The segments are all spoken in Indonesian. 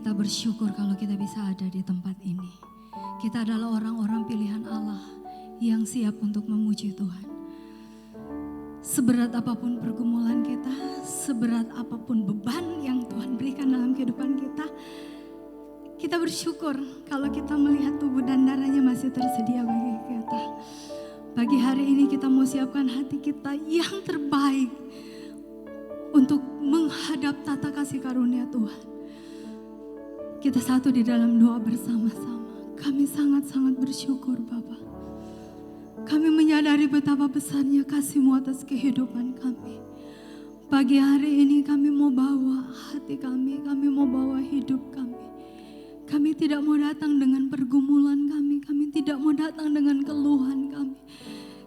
kita bersyukur kalau kita bisa ada di tempat ini. Kita adalah orang-orang pilihan Allah yang siap untuk memuji Tuhan. Seberat apapun pergumulan kita, seberat apapun beban yang Tuhan berikan dalam kehidupan kita, kita bersyukur kalau kita melihat tubuh dan darahnya masih tersedia bagi kita. Pagi hari ini kita mau siapkan hati kita yang terbaik untuk menghadap tata kasih karunia Tuhan. Kita satu di dalam doa bersama-sama. Kami sangat-sangat bersyukur Bapa. Kami menyadari betapa besarnya kasih-Mu atas kehidupan kami. Pagi hari ini kami mau bawa hati kami mau bawa hidup kami. Kami tidak mau datang dengan pergumulan kami tidak mau datang dengan keluhan kami.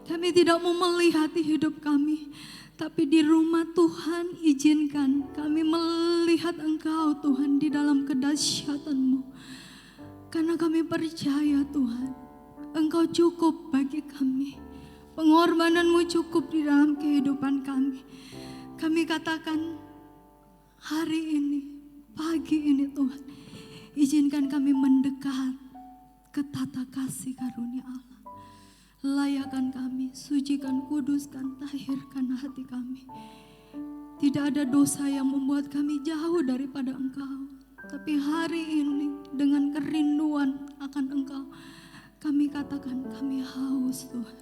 Kami tidak mau melihat hidup kami. Tapi di rumah Tuhan izinkan kami melihat Engkau Tuhan di dalam kedahsyatan-Mu. Karena kami percaya Tuhan, Engkau cukup bagi kami. Pengorbanan-Mu cukup di dalam kehidupan kami. Kami katakan hari ini, pagi ini Tuhan, izinkan kami mendekat ke tata kasih karunia Allah. Layakan kami, sucikan, kuduskan, tahirkan hati kami. Tidak ada dosa yang membuat kami jauh daripada Engkau. Tapi hari ini dengan kerinduan akan Engkau, kami katakan kami haus Tuhan.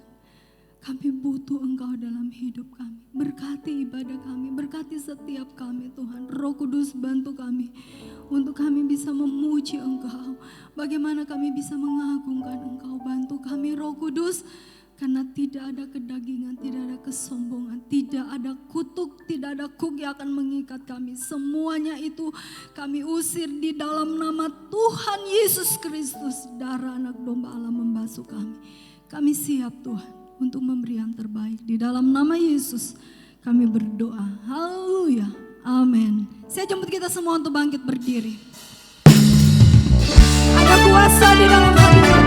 Kami butuh Engkau dalam hidup kami. Berkati ibadah kami, berkati setiap kami Tuhan. Roh Kudus bantu kami untuk kami bisa memuji Engkau. Bagaimana kami bisa mengagungkan Engkau. Bantu kami Roh Kudus. Karena tidak ada kedagingan, tidak ada kesombongan, tidak ada kutuk, tidak ada kuk yang akan mengikat kami. Semuanya itu kami usir di dalam nama Tuhan Yesus Kristus. Darah anak domba Allah membasuh kami. Kami siap Tuhan untuk memberi yang terbaik. Di dalam nama Yesus kami berdoa. Haleluya. Amin. Saya jemput kita semua untuk bangkit berdiri. Ada kuasa di dalam hadirat.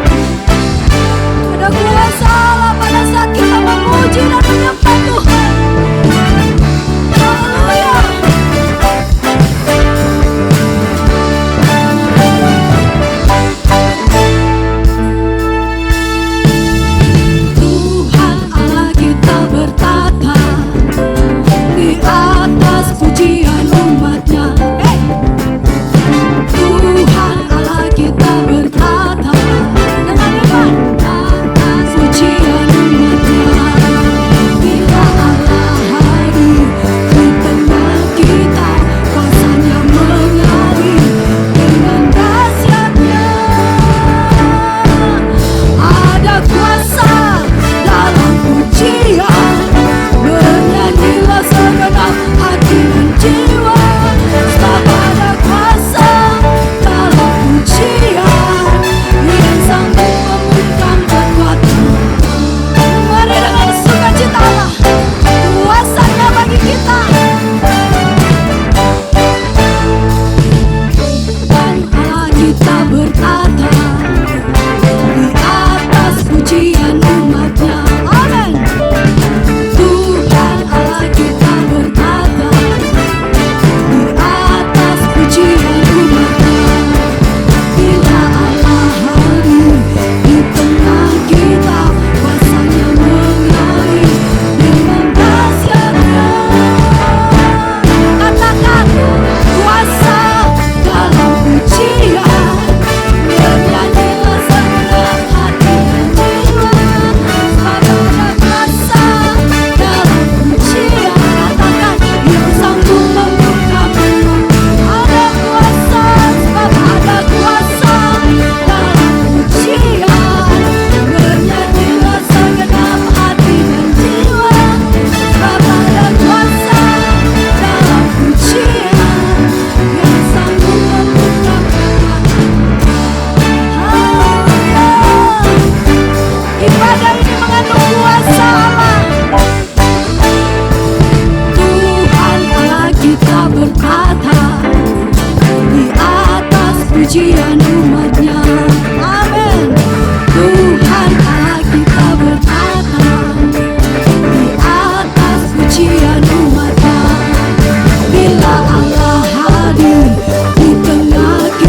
Ada kuasa Allah pada saat kita memuji dan menyembah Tuhan. Haleluya. Tuhan Allah kita bertata di atas pujian umat-Nya. Tuhan Allah kita bertata dengan iman atas pujian umat-Nya. Bila Allah hadir di tengah kita, kuasa-Nya mengalir dengan dahsyat-Nya. Ada kuasa dalam pujian, bernyanyilah segenap hati dan jiwa. Sebab ada kuasa dalam pujian yang sanggup memberikan kekuatan. Mari dengan sukacita Allah, kuasa-Nya bagi kita. Tuhan Allah kita berkata di atas pujian umat-Nya. Amin. Tuhan Allah kita berkata di atas pujian umat-Nya. Bila Allah hadir di tengah kita, kuasa-Nya mengalir dengan dahsyat-Nya. Katakan kuasa dalam pujian, bernyanyilah segenap hati dan jiwa. Sebab ada kuasa dalam pujian, katakan yang sanggup membuka pintu. Ada kuasa, sebab ada kuasa dalam pujian, bernyanyilah segenap hati dan jiwa. Sebab ada kuasa dalam pujian yang sanggup membuka pintu. Haleluya. Ibadah ini mengandung kuasa Allah. Tuhan Allah kita berkata di atas pujian umat-Nya. Amin. Tuhan Allah kita berkata di atas pujian umat-Nya. Bila Allah hadir di tengah kita,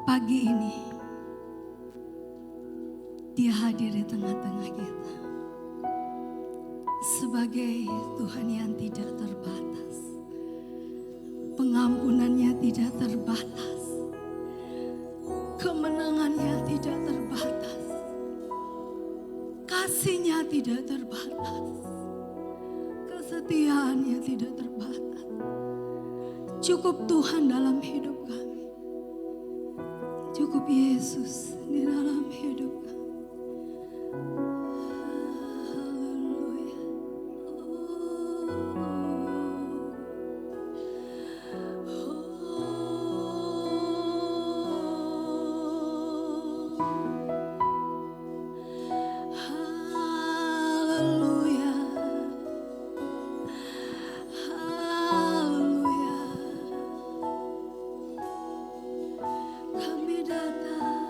pagi ini Dia hadir di tengah-tengah kita sebagai Tuhan yang tidak terbatas. Pengampunannya tidak terbatas, kemenangannya tidak terbatas, kasihnya tidak terbatas, kesetiaannya tidak terbatas. Cukup Tuhan dalam hidup kami, cukup Yesus di dalam hidup kami. Kami datang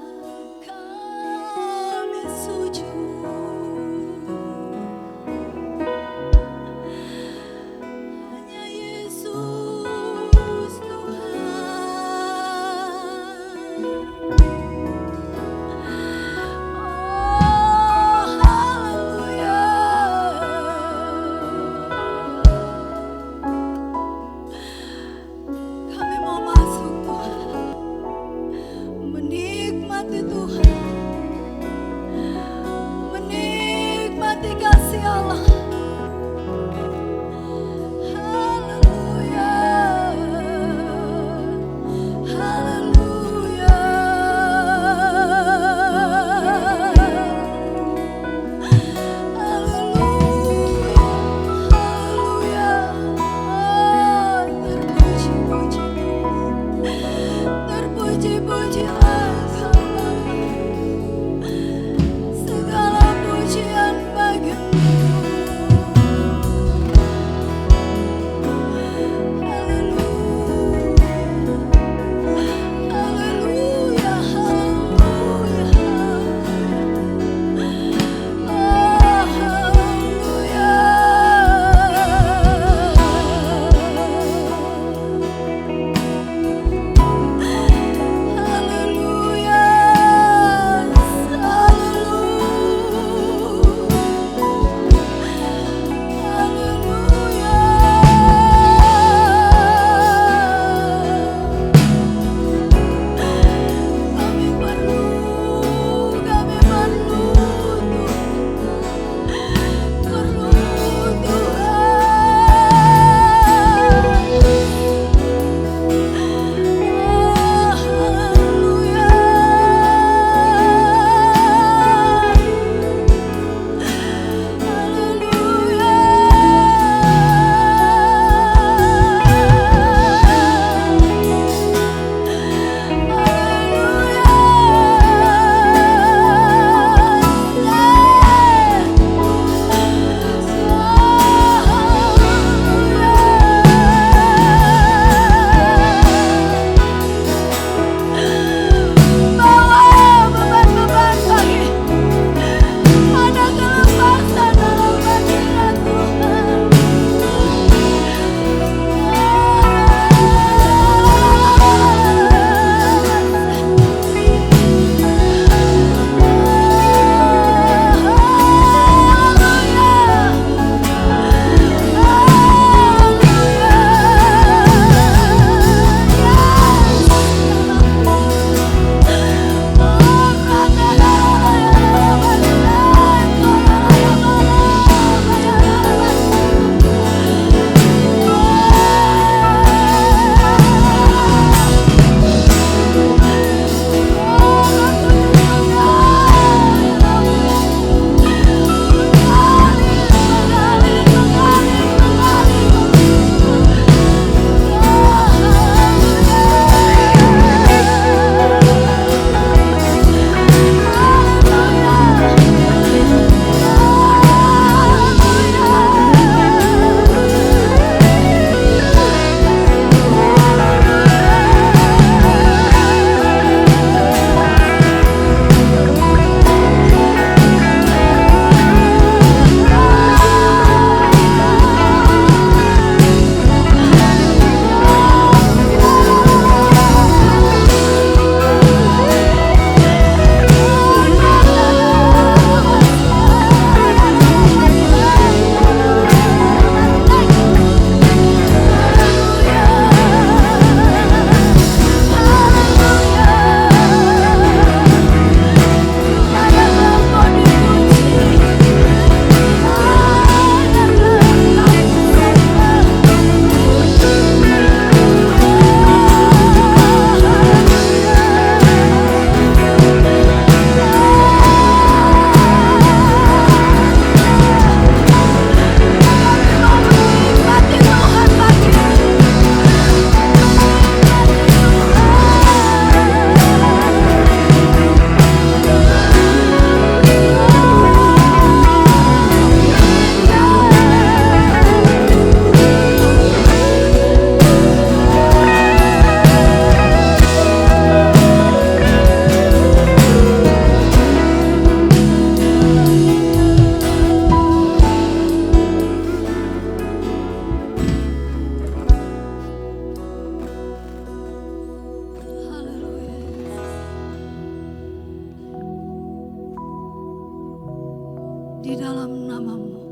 namamu.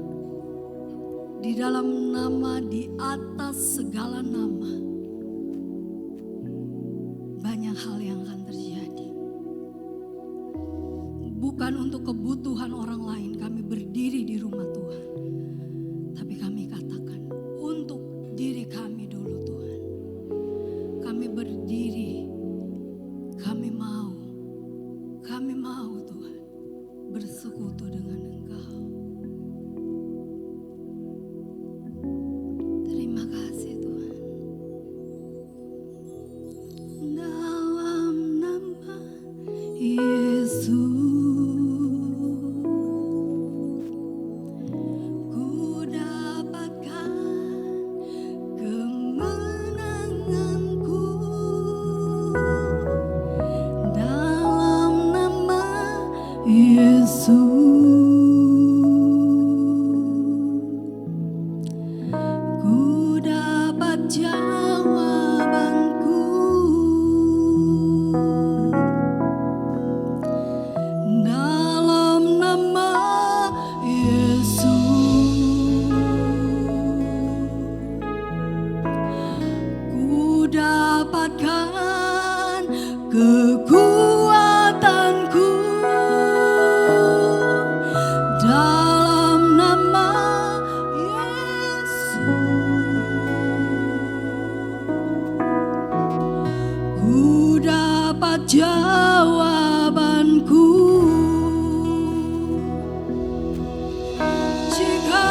Di dalam nama di atas segala nama, banyak hal yang akan terjadi. Bukan untuk kebutuhan orang lain kami berdiri di rumah Tuhan, tapi kami katakan untuk diri kami dulu Tuhan. Kami berdiri, kami mau Tuhan bersekutu dengan Engkau. Terima kasih Tuhan. Dalam nama Yesus ku dapatkan kemenanganku. Dalam nama Yesus ku dapat jawabanku. Dalam nama Yesus ku dapatkan kekuatanku. Dalam nama Yesus ku dapat jawabanku. Jika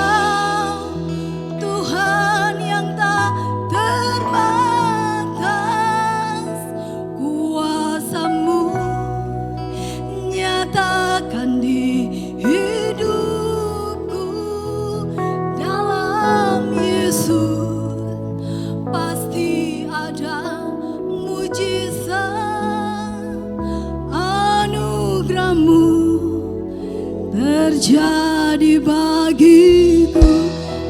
Tuhan yang tak terbatas, kuasa-Mu nyatakan di hidupku. Dalam Yesus pasti ada mujizat, anugerah-Mu terjadi bagiku.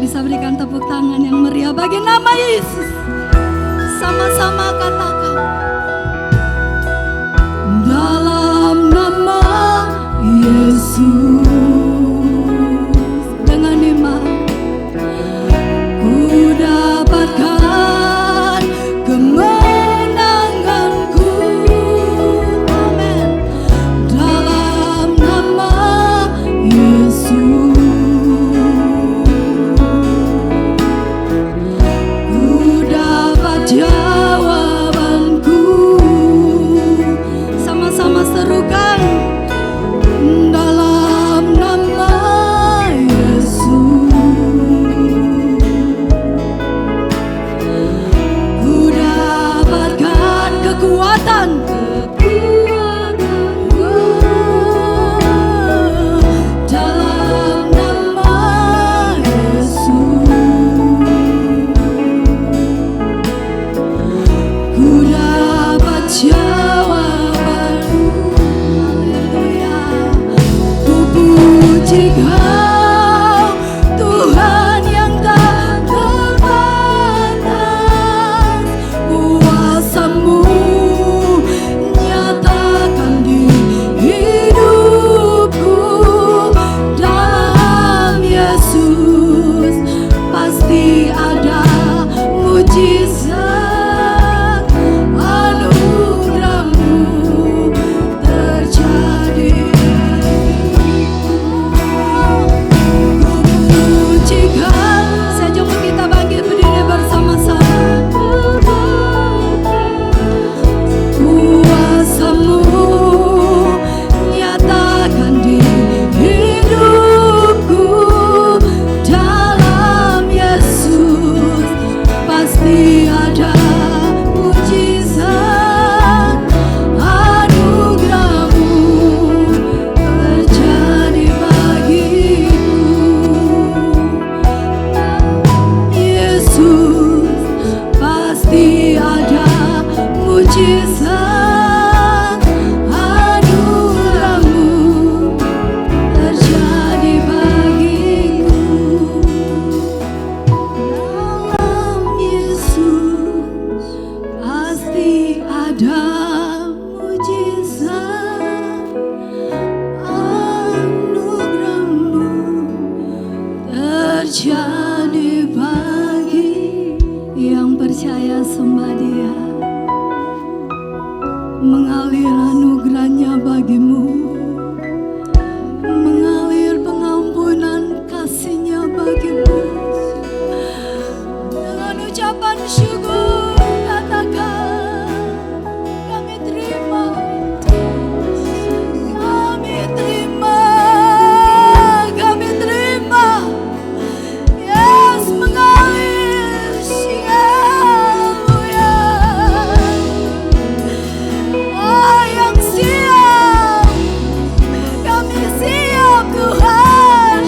Bisa berikan tepuk tangan yang meriah bagi nama Yesus. Sama-sama katakan. Dalam nama Yesus, dengan iman ku dapatkan kemenanganku. Amin. Dalam nama Yesus ku dapat jawabanku. Sama-sama serukan. Dalam nama Yesus ku dapatkan kekuatan. Dalam nama Yesus ku dapat jawaban. Haleluya. Ku puji Kau, Tuhan yang tak terbatas. Kuasa-Mu nyatakan di hidupku. Dalam Yesus pasti ada mujizat, anugerah-Mu terjadi. Pujikan, saya jemput kita bangkit berdiri bersama-sama. Kuasa-Mu nyatakan di hidupku. Dalam Yesus pasti ada mujizat, anugerah-Mu terjadi bagiku. Yesus pasti ada mujizat, anugerah-Mu terjadi bagiku. Dalam Yesus pasti ada mujizat, anugerah-Mu mengalir anugerahnya bagimu, mengalir pengampunan kasihnya bagimu. Dengan ucapan syukur katakan, kami terima, kami terima, kami terima. Yes, mengalir, haleluya. Oh, yang siap, kami siap Tuhan.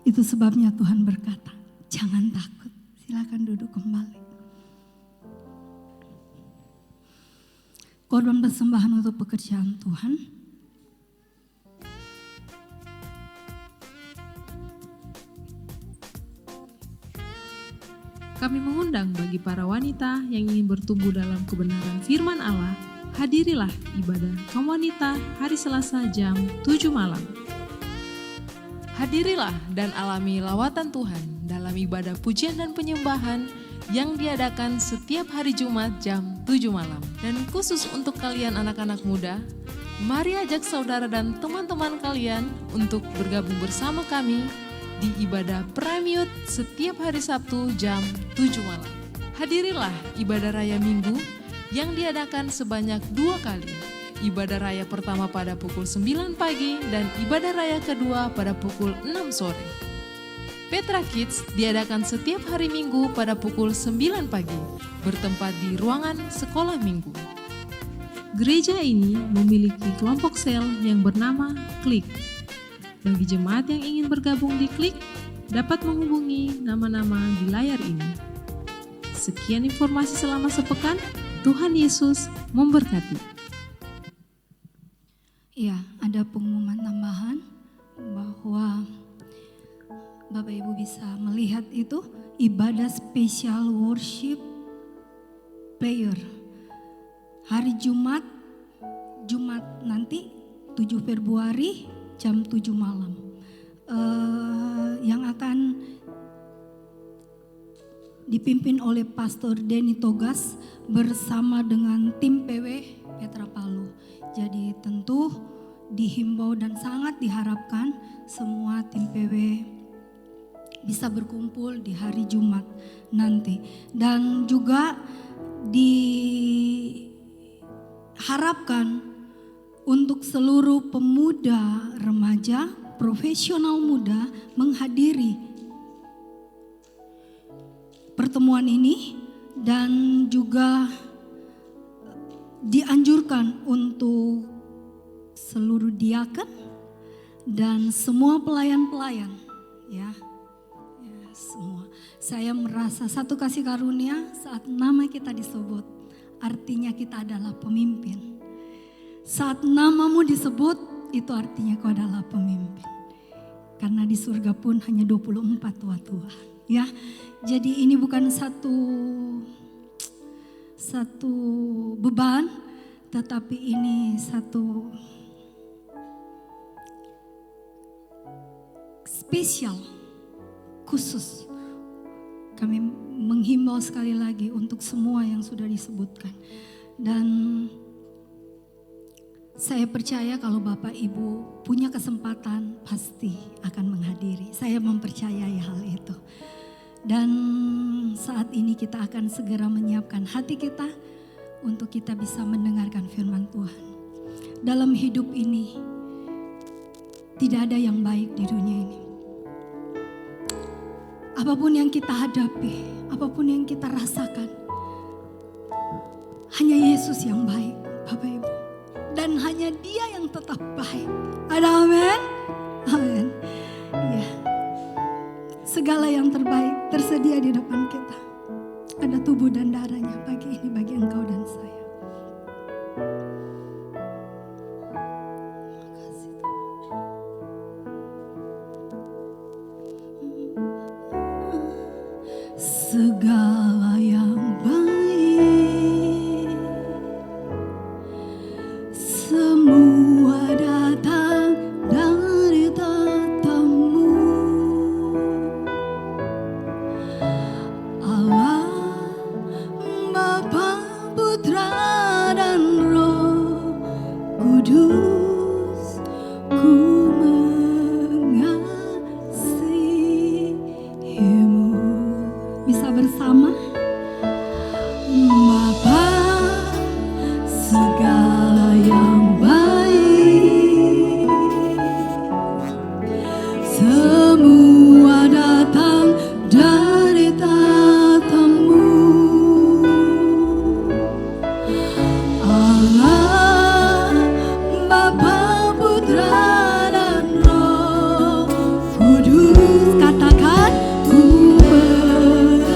Itu sebabnya Tuhan berkata, jangan takut, silakan duduk kembali. Korban persembahan untuk pekerjaan Tuhan. Kami mengundang bagi para wanita yang ingin bertumbuh dalam kebenaran firman Allah, hadirilah ibadah kaum wanita hari Selasa jam 7 malam. Hadirilah dan alami lawatan Tuhan dalam ibadah pujian dan penyembahan yang diadakan setiap hari Jumat jam 7 malam. Dan khusus untuk kalian anak-anak muda, mari ajak saudara dan teman-teman kalian untuk bergabung bersama kami di ibadah Prime Youth setiap hari Sabtu jam 7 malam. Hadirilah ibadah raya Minggu yang diadakan sebanyak 2 kali. Ibadah raya pertama pada pukul 9 pagi dan ibadah raya kedua pada pukul 6 sore. Petra Kids diadakan setiap hari Minggu pada pukul 9 pagi, bertempat di ruangan sekolah minggu. Gereja ini memiliki kelompok sel yang bernama Klik. Bagi jemaat yang ingin bergabung di Klik, dapat menghubungi nama-nama di layar ini. Sekian informasi selama sepekan, Tuhan Yesus memberkati. Ya, ada pengumuman tambahan bahwa Bapak Ibu bisa melihat itu ibadah spesial worship prayer hari Jumat nanti 7 Februari jam 7 malam yang akan dipimpin oleh Pastor Denny Togas bersama dengan tim PW Petra Palu. Jadi tentu dihimbau dan sangat diharapkan semua tim PW bisa berkumpul di hari Jumat nanti. Dan juga diharapkan untuk seluruh pemuda, remaja, profesional muda menghadiri pertemuan ini, dan juga dianjurkan untuk seluruh diaken dan semua pelayan-pelayan, ya semua. Saya merasa satu kasih karunia saat nama kita disebut, artinya kita adalah pemimpin. Saat namamu disebut, itu artinya kau adalah pemimpin. Karena di surga pun hanya 24 tua-tua, ya. Jadi ini bukan satu beban, tetapi ini satu spesial, khusus. Kami menghimbau sekali lagi untuk semua yang sudah disebutkan. Dan saya percaya kalau Bapak Ibu punya kesempatan pasti akan menghadiri. Saya mempercayai hal itu. Dan saat ini kita akan segera menyiapkan hati kita untuk kita bisa mendengarkan firman Tuhan. Dalam hidup ini tidak ada yang baik di dunia ini. Apapun yang kita hadapi, apapun yang kita rasakan, hanya Yesus yang baik, Bapak Ibu. Dan hanya Dia yang tetap baik. Ada amin? Amin. Ya. Segala yang terbaik tersedia di depan kita. Ada tubuh dan darahnya pagi ini bagi engkau dan saya. Segala yang baik, semua datang dari tatamu, Allah Bapa, Putra dan Roh Kudus. Ku mengasihimu. Bisa bersama? Bapa, segala yang baik, semua datang dari tatamu, Allah Bapa, Putra dan Roh Kudus. Katakan, ku mengasihimu.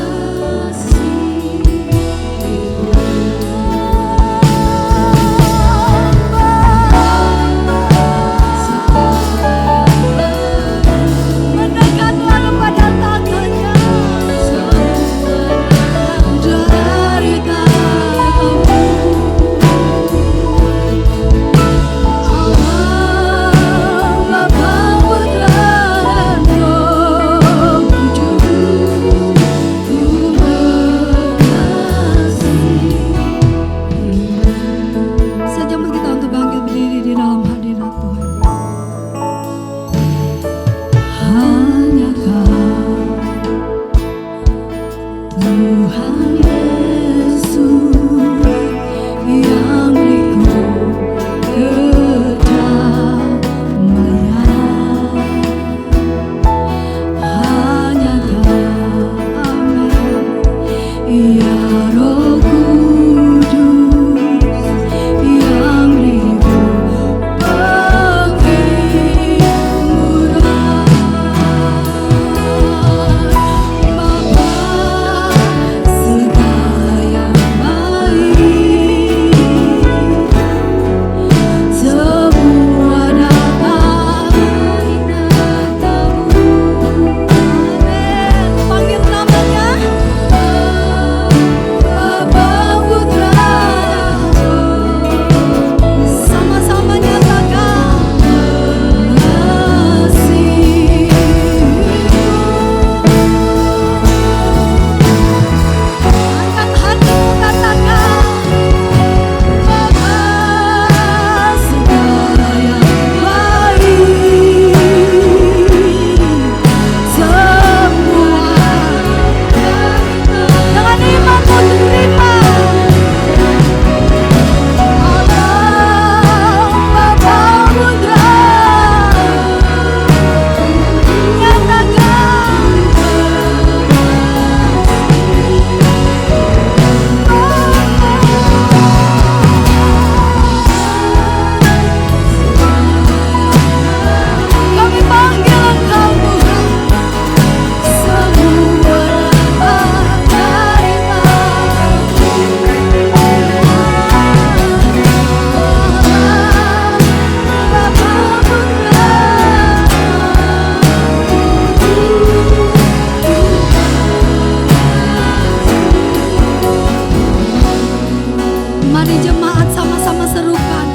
Mari jemaat sama-sama serukan.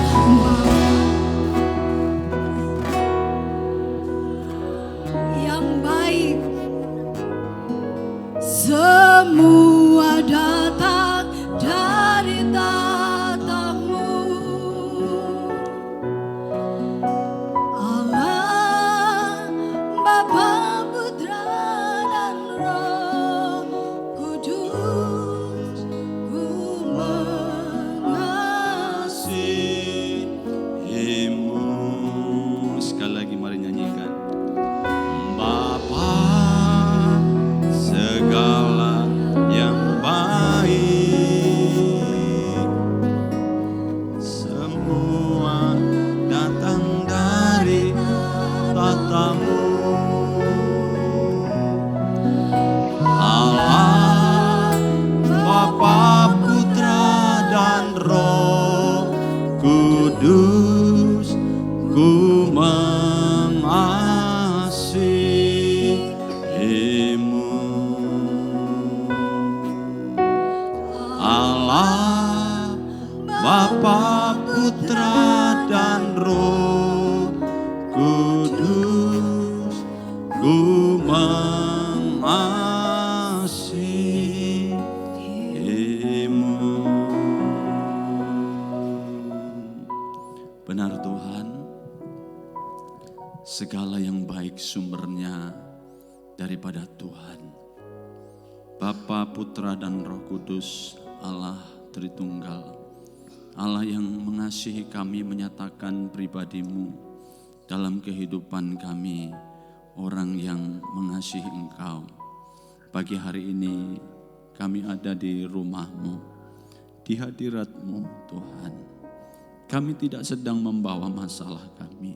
Yang baik, semua datang dari tatamu. Allah, Bapa, Putra, dan Roh Kudus, ku mengasihimu. Sekali lagi mari nyanyikan. Bapa, segala yang baik, semua datang dari tatamu. Allah, Bapa, Putra, dan Roh Kudus, ku mengasihimu. Allah, Bapa, Putra, dan Roh Kudus, ku mengasihimu. Benar Tuhan, segala yang baik sumbernya daripada Tuhan. Bapa, Putra, dan Roh Kudus, Allah Tritunggal. Allah yang mengasihi kami, menyatakan pribadi-Mu dalam kehidupan kami, orang yang mengasihi Engkau. Pagi hari ini kami ada di rumah-Mu, di hadirat-Mu Tuhan. Kami tidak sedang membawa masalah kami.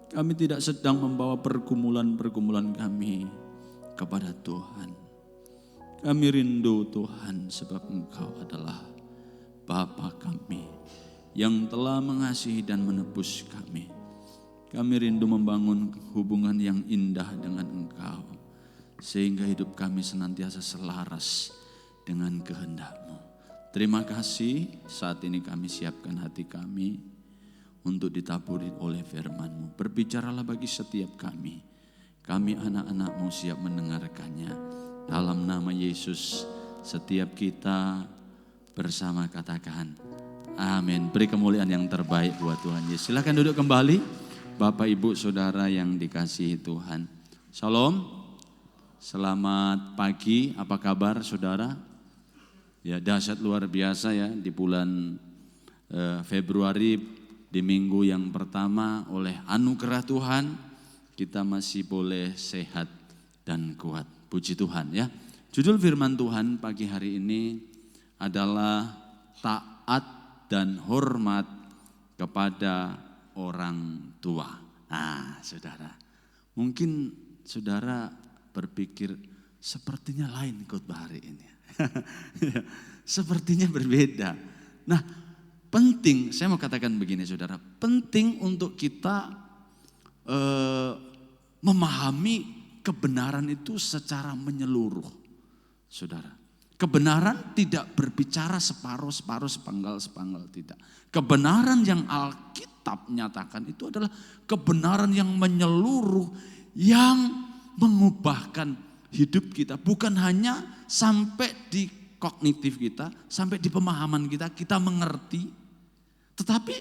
Kami tidak sedang membawa pergumulan-pergumulan kami kepada Tuhan. Kami rindu Tuhan sebab Engkau adalah Bapa kami yang telah mengasihi dan menebus kami. Kami rindu membangun hubungan yang indah dengan Engkau, sehingga hidup kami senantiasa selaras dengan kehendak-Mu. Terima kasih, saat ini kami siapkan hati kami untuk ditaburi oleh firman-Mu. Berbicaralah bagi setiap kami. Kami anak-anak-Mu siap mendengarkannya. Dalam nama Yesus, setiap kita bersama katakan amin. Beri kemuliaan yang terbaik buat Tuhan Yesus. Silakan duduk kembali, Bapak, Ibu, Saudara yang dikasihi Tuhan. Shalom, selamat pagi, apa kabar saudara? Ya, dahsyat luar biasa ya, di bulan Februari, di minggu yang pertama, oleh anugerah Tuhan kita masih boleh sehat dan kuat. Puji Tuhan ya. Judul firman Tuhan pagi hari ini adalah taat dan hormat kepada orang tua. Nah, saudara, mungkin saudara berpikir sepertinya lain khotbah hari ini. Sepertinya berbeda. Nah, penting, saya mau katakan begini saudara, penting untuk kita memahami kebenaran itu secara menyeluruh, saudara. Kebenaran tidak berbicara separuh-separuh, sepenggal-sepenggal, tidak. Kebenaran yang Alkitab nyatakan itu adalah kebenaran yang menyeluruh, yang mengubahkan hidup kita. Bukan hanya sampai di kognitif kita, sampai di pemahaman kita, kita mengerti. Tetapi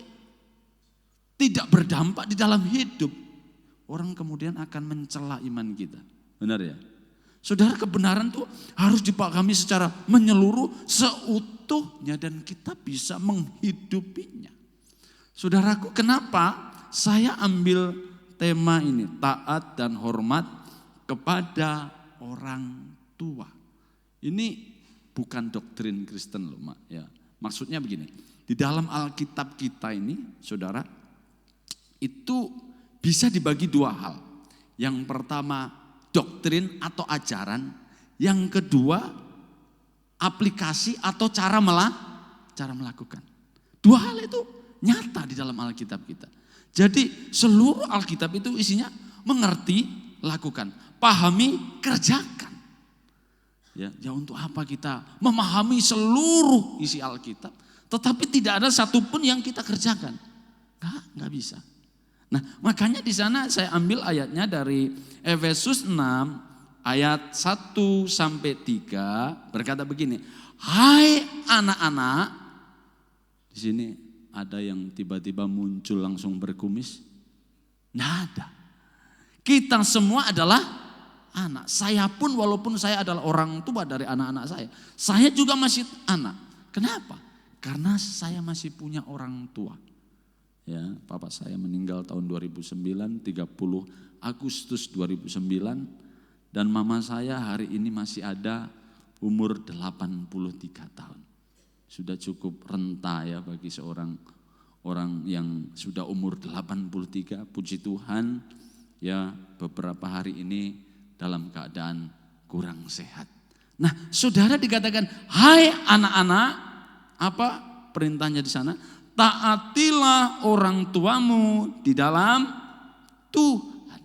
tidak berdampak di dalam hidup. Orang kemudian akan mencela iman kita. Benar ya? Saudara, kebenaran itu harus dipahami secara menyeluruh, seutuhnya, dan kita bisa menghidupinya. Saudaraku, kenapa saya ambil tema ini, taat dan hormat kepada orang tua. Ini bukan doktrin Kristen loh, Mak. Ya, maksudnya begini, di dalam Alkitab kita ini, saudara, itu bisa dibagi dua hal. Yang pertama doktrin atau ajaran, yang kedua aplikasi atau cara melakukan. Dua hal itu nyata di dalam Alkitab kita. Jadi seluruh Alkitab itu isinya mengerti, lakukan, pahami, kerjakan. Ya untuk apa kita memahami seluruh isi Alkitab, tetapi tidak ada satupun yang kita kerjakan? Nggak bisa. Nah, makanya di sana saya ambil ayatnya dari Efesus 6 ayat 1 sampai 3 berkata begini, hai anak-anak, di sini ada yang tiba-tiba muncul langsung berkumis? Nggak ada. Kita semua adalah anak. Saya pun walaupun saya adalah orang tua dari anak-anak saya juga masih anak. Kenapa? Karena saya masih punya orang tua. Ya, papa saya meninggal tahun 2009, 30 Agustus 2009, dan mama saya hari ini masih ada umur 83 tahun. Sudah cukup renta ya bagi seorang orang yang sudah umur 83, puji Tuhan ya beberapa hari ini dalam keadaan kurang sehat. Nah, saudara dikatakan, hai anak-anak, apa perintahnya di sana? Taatilah orang tuamu di dalam Tuhan.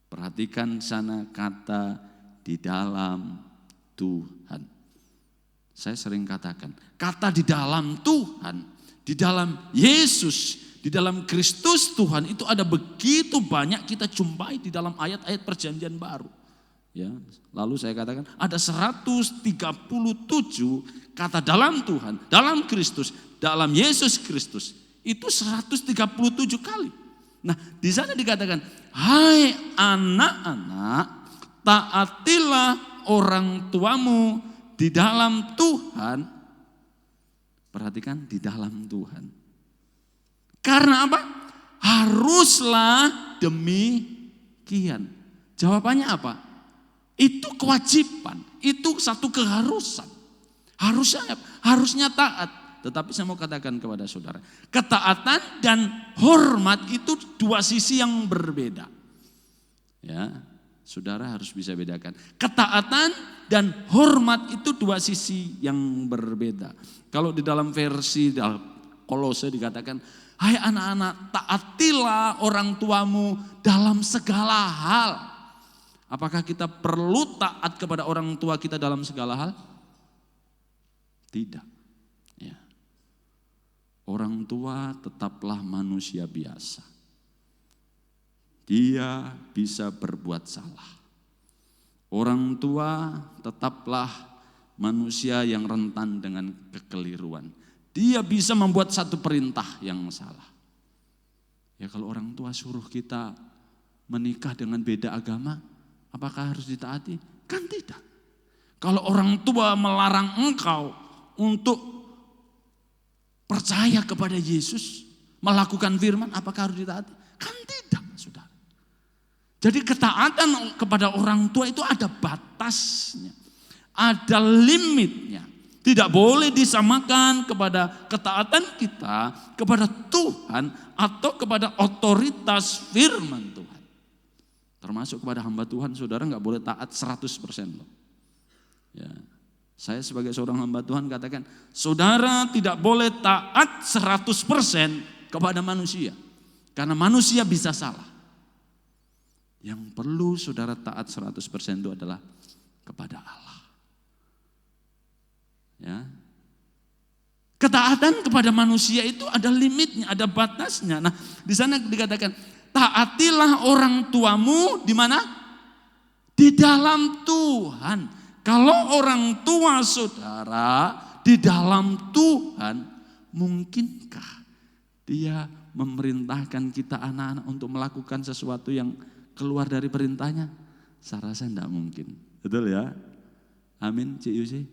Perhatikan sana kata di dalam Tuhan. Saya sering katakan, kata di dalam Tuhan, di dalam Yesus, di dalam Kristus Tuhan itu ada begitu banyak kita jumpai di dalam ayat-ayat perjanjian baru. Ya, lalu saya katakan ada 137 kata dalam Tuhan, dalam Kristus, dalam Yesus Kristus. Itu 137 kali. Nah, di sana dikatakan, hai anak-anak, taatilah orang tuamu di dalam Tuhan. Perhatikan, di dalam Tuhan. Karena apa? Haruslah demikian. Jawabannya apa? Itu kewajiban, itu satu keharusan. Harusnya taat. Tetapi saya mau katakan kepada saudara, ketaatan dan hormat itu dua sisi yang berbeda. Ya, saudara harus bisa bedakan. Ketaatan dan hormat itu dua sisi yang berbeda. Kalau di dalam versi Kolose dikatakan, hai anak-anak, taatilah orang tuamu dalam segala hal. Apakah kita perlu taat kepada orang tua kita dalam segala hal? Tidak. Ya. Orang tua tetaplah manusia biasa. Dia bisa berbuat salah. Orang tua tetaplah manusia yang rentan dengan kekeliruan. Dia bisa membuat satu perintah yang salah. Ya, kalau orang tua suruh kita menikah dengan beda agama, apakah harus ditaati? Kan tidak. Kalau orang tua melarang engkau untuk percaya kepada Yesus, melakukan firman, apakah harus ditaati? Kan tidak, saudara. Jadi ketaatan kepada orang tua itu ada batasnya, ada limitnya. Tidak boleh disamakan kepada ketaatan kita kepada Tuhan atau kepada otoritas firman Tuhan. Termasuk kepada hamba Tuhan, saudara nggak boleh taat 100% loh. Ya, saya sebagai seorang hamba Tuhan katakan, saudara tidak boleh taat 100% kepada manusia. Karena manusia bisa salah. Yang perlu saudara taat 100% itu adalah kepada Allah. Ya. Ketaatan kepada manusia itu ada limitnya, ada batasnya. Nah, di sana dikatakan, taatilah orang tuamu di mana? Di dalam Tuhan. Kalau orang tua saudara di dalam Tuhan, mungkinkah dia memerintahkan kita anak-anak untuk melakukan sesuatu yang keluar dari perintahnya? Saya rasa tidak mungkin. Betul ya? Amin, Cik Yusi?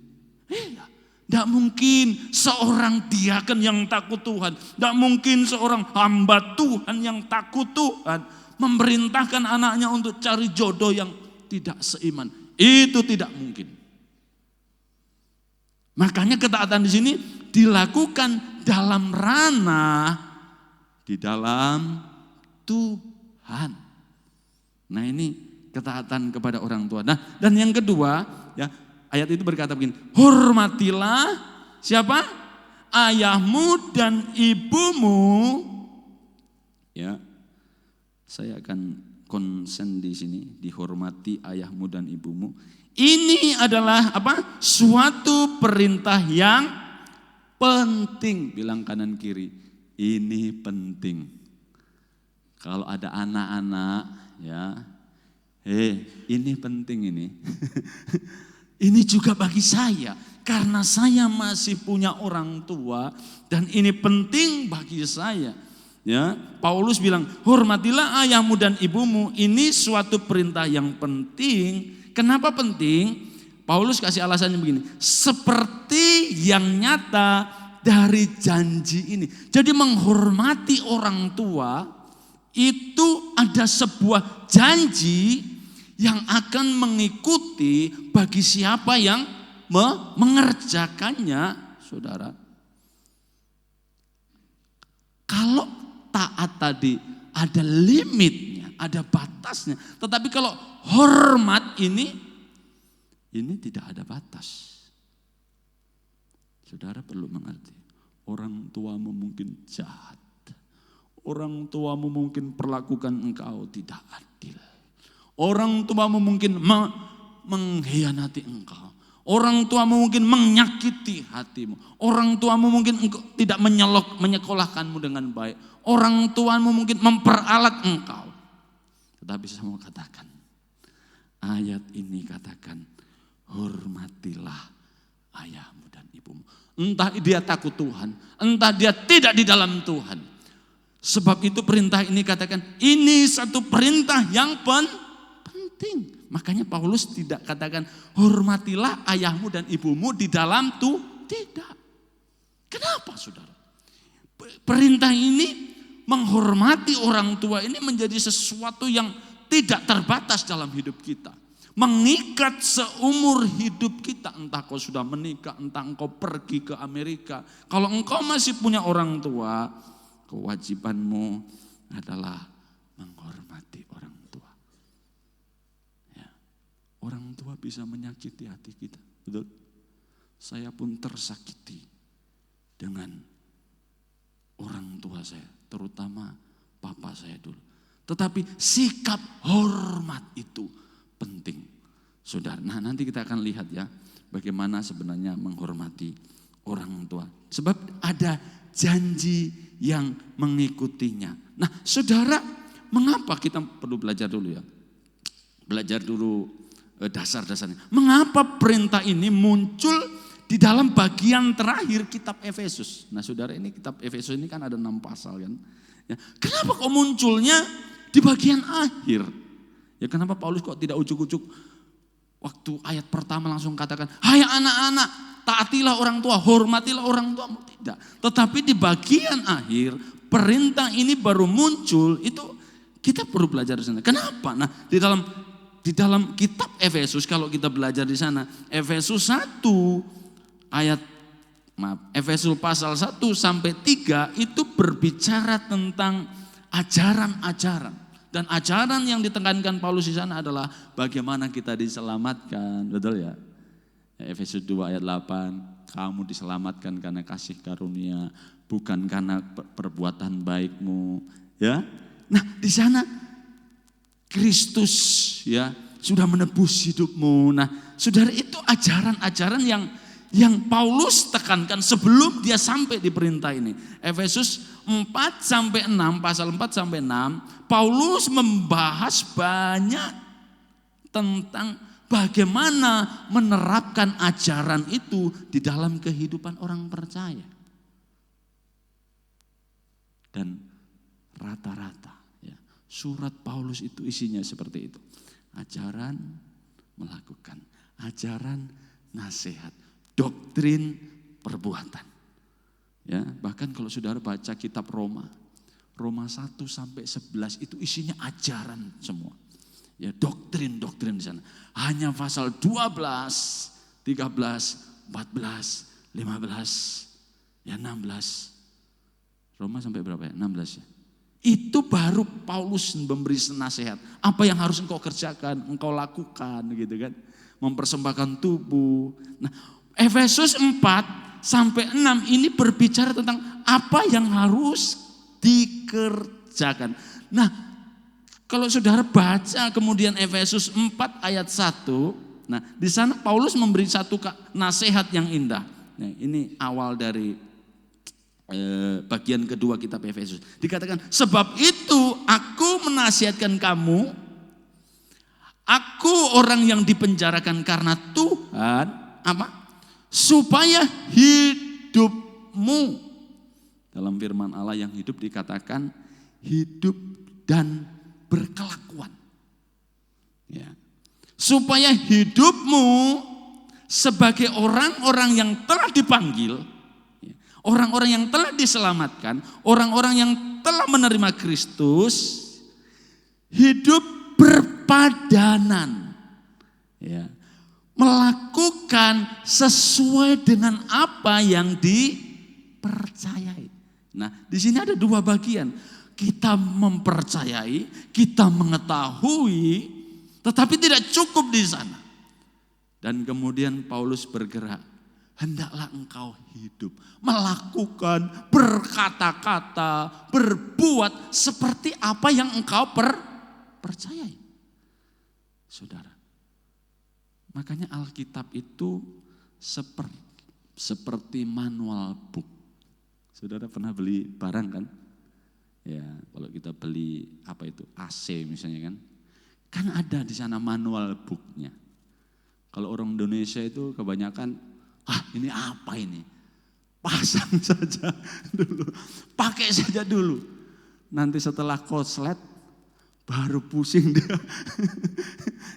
Iya. Tidak mungkin seorang diaken yang takut Tuhan, tidak mungkin seorang hamba Tuhan yang takut Tuhan memerintahkan anaknya untuk cari jodoh yang tidak seiman. Itu tidak mungkin. Makanya ketaatan di sini dilakukan dalam ranah di dalam Tuhan. Nah, ini ketaatan kepada orang tua. Nah, dan yang kedua, ya, ayat itu berkata begini, hormatilah siapa? Ayahmu dan ibumu. Ya, saya akan konsen di sini, dihormati ayahmu dan ibumu. Ini adalah apa? Suatu perintah yang penting. Bilang kanan kiri, ini penting. Kalau ada anak-anak ya, ini penting ini. Ini juga bagi saya, karena saya masih punya orang tua dan ini penting bagi saya. Ya, Paulus bilang, hormatilah ayahmu dan ibumu. Ini suatu perintah yang penting. Kenapa penting? Paulus kasih alasannya begini, seperti yang nyata dari janji ini. Jadi menghormati orang tua itu ada sebuah janji yang akan mengikuti bagi siapa yang mengerjakannya, saudara. Kalau taat tadi ada limitnya, ada batasnya. Tetapi kalau hormat ini tidak ada batas. Saudara perlu mengerti, orang tuamu mungkin jahat. Orang tuamu mungkin perlakukan engkau tidak adil. Orang tuamu mungkin mengkhianati engkau. Orang tuamu mungkin menyakiti hatimu. Orang tuamu mungkin tidak menyekolahkanmu dengan baik. Orang tuamu mungkin memperalat engkau. Tetapi saya mau katakan, ayat ini katakan, hormatilah ayahmu dan ibumu. Entah dia takut Tuhan, entah dia tidak di dalam Tuhan. Sebab itu perintah ini katakan, ini satu perintah yang penting. Makanya Paulus tidak katakan hormatilah ayahmu dan ibumu di dalam tidak. Kenapa saudara? Perintah ini menghormati orang tua ini menjadi sesuatu yang tidak terbatas dalam hidup kita. Mengikat seumur hidup kita. Entah kau sudah menikah, entah engkau pergi ke Amerika. Kalau engkau masih punya orang tua, kewajibanmu adalah menghormati orang tua. Ya. Orang tua bisa menyakiti hati kita, betul? Saya pun tersakiti dengan orang tua saya, terutama papa saya dulu. Tetapi sikap hormat itu penting, saudara. Nah, nanti kita akan lihat ya, bagaimana sebenarnya menghormati orang tua. Sebab ada janji yang mengikutinya. Nah, saudara, mengapa kita perlu belajar dulu ya? Belajar dulu dasar-dasarnya. Mengapa perintah ini muncul di dalam bagian terakhir kitab Efesus? Nah, saudara, ini kitab Efesus ini kan ada 6 pasal kan. Ya, kenapa kok munculnya di bagian akhir? Ya, kenapa Paulus kok tidak ujuk-ujuk waktu ayat pertama langsung katakan, hai anak-anak, taatilah orang tua, hormatilah orang tua. Tidak. Tetapi di bagian akhir perintah ini baru muncul, itu kita perlu belajar di sana. Kenapa? Nah, di dalam kitab Efesus, kalau kita belajar di sana, Efesus 1 Efesus pasal 1 sampai 3 itu berbicara tentang ajaran-ajaran. Dan ajaran yang ditekankan Paulus di sana adalah bagaimana kita diselamatkan, betul ya? Efesus 2 ayat 8, kamu diselamatkan karena kasih karunia, bukan karena perbuatan baikmu, ya. Nah, di sana Kristus ya sudah menebus hidupmu. Nah, saudara, itu ajaran-ajaran yang Paulus tekankan sebelum dia sampai di perintah ini. Efesus 4 sampai 6, pasal 4 sampai 6, Paulus membahas banyak tentang bagaimana menerapkan ajaran itu di dalam kehidupan orang percaya. Dan rata-rata ya, surat Paulus itu isinya seperti itu. Ajaran melakukan, ajaran nasihat, doktrin perbuatan. Ya, bahkan kalau saudara baca kitab Roma 1 sampai 11 itu isinya ajaran semua. Ya, doktrin-doktrin di sana. Hanya pasal 12, 13, 14, 15, ya 16. Roma sampai berapa ya? 16 ya. Itu baru Paulus memberi nasihat. Apa yang harus engkau kerjakan, engkau lakukan gitu kan. Mempersembahkan tubuh. Nah, Efesus 4 sampai 6 ini berbicara tentang apa yang harus dikerjakan. Nah, kalau saudara baca kemudian Efesus 4 ayat 1, Nah, di sana Paulus memberi satu nasihat yang indah. Nah, ini awal dari bagian kedua kitab Efesus. Dikatakan, sebab itu aku menasihatkan kamu, aku orang yang dipenjarakan karena Tuhan, apa? Supaya hidupmu. Dalam firman Allah yang hidup dikatakan hidup dan berkelakuan. Ya. Supaya hidupmu sebagai orang-orang yang telah dipanggil, orang-orang yang telah diselamatkan, orang-orang yang telah menerima Kristus, hidup berpadanan, ya, melakukan sesuai dengan apa yang dipercayai. Nah, di sini ada dua bagian. Kita mempercayai, kita mengetahui, tetapi tidak cukup di sana. Dan kemudian Paulus bergerak. Hendaklah engkau hidup, melakukan, berkata-kata, berbuat seperti apa yang engkau percayai. Saudara, makanya Alkitab itu seperti manual book. Saudara pernah beli barang kan? Ya, kalau kita beli apa itu AC misalnya kan ada di sana manual booknya. Kalau orang Indonesia itu kebanyakan, ini apa ini? Pasang saja dulu, pakai saja dulu. Nanti setelah konslet baru pusing dia.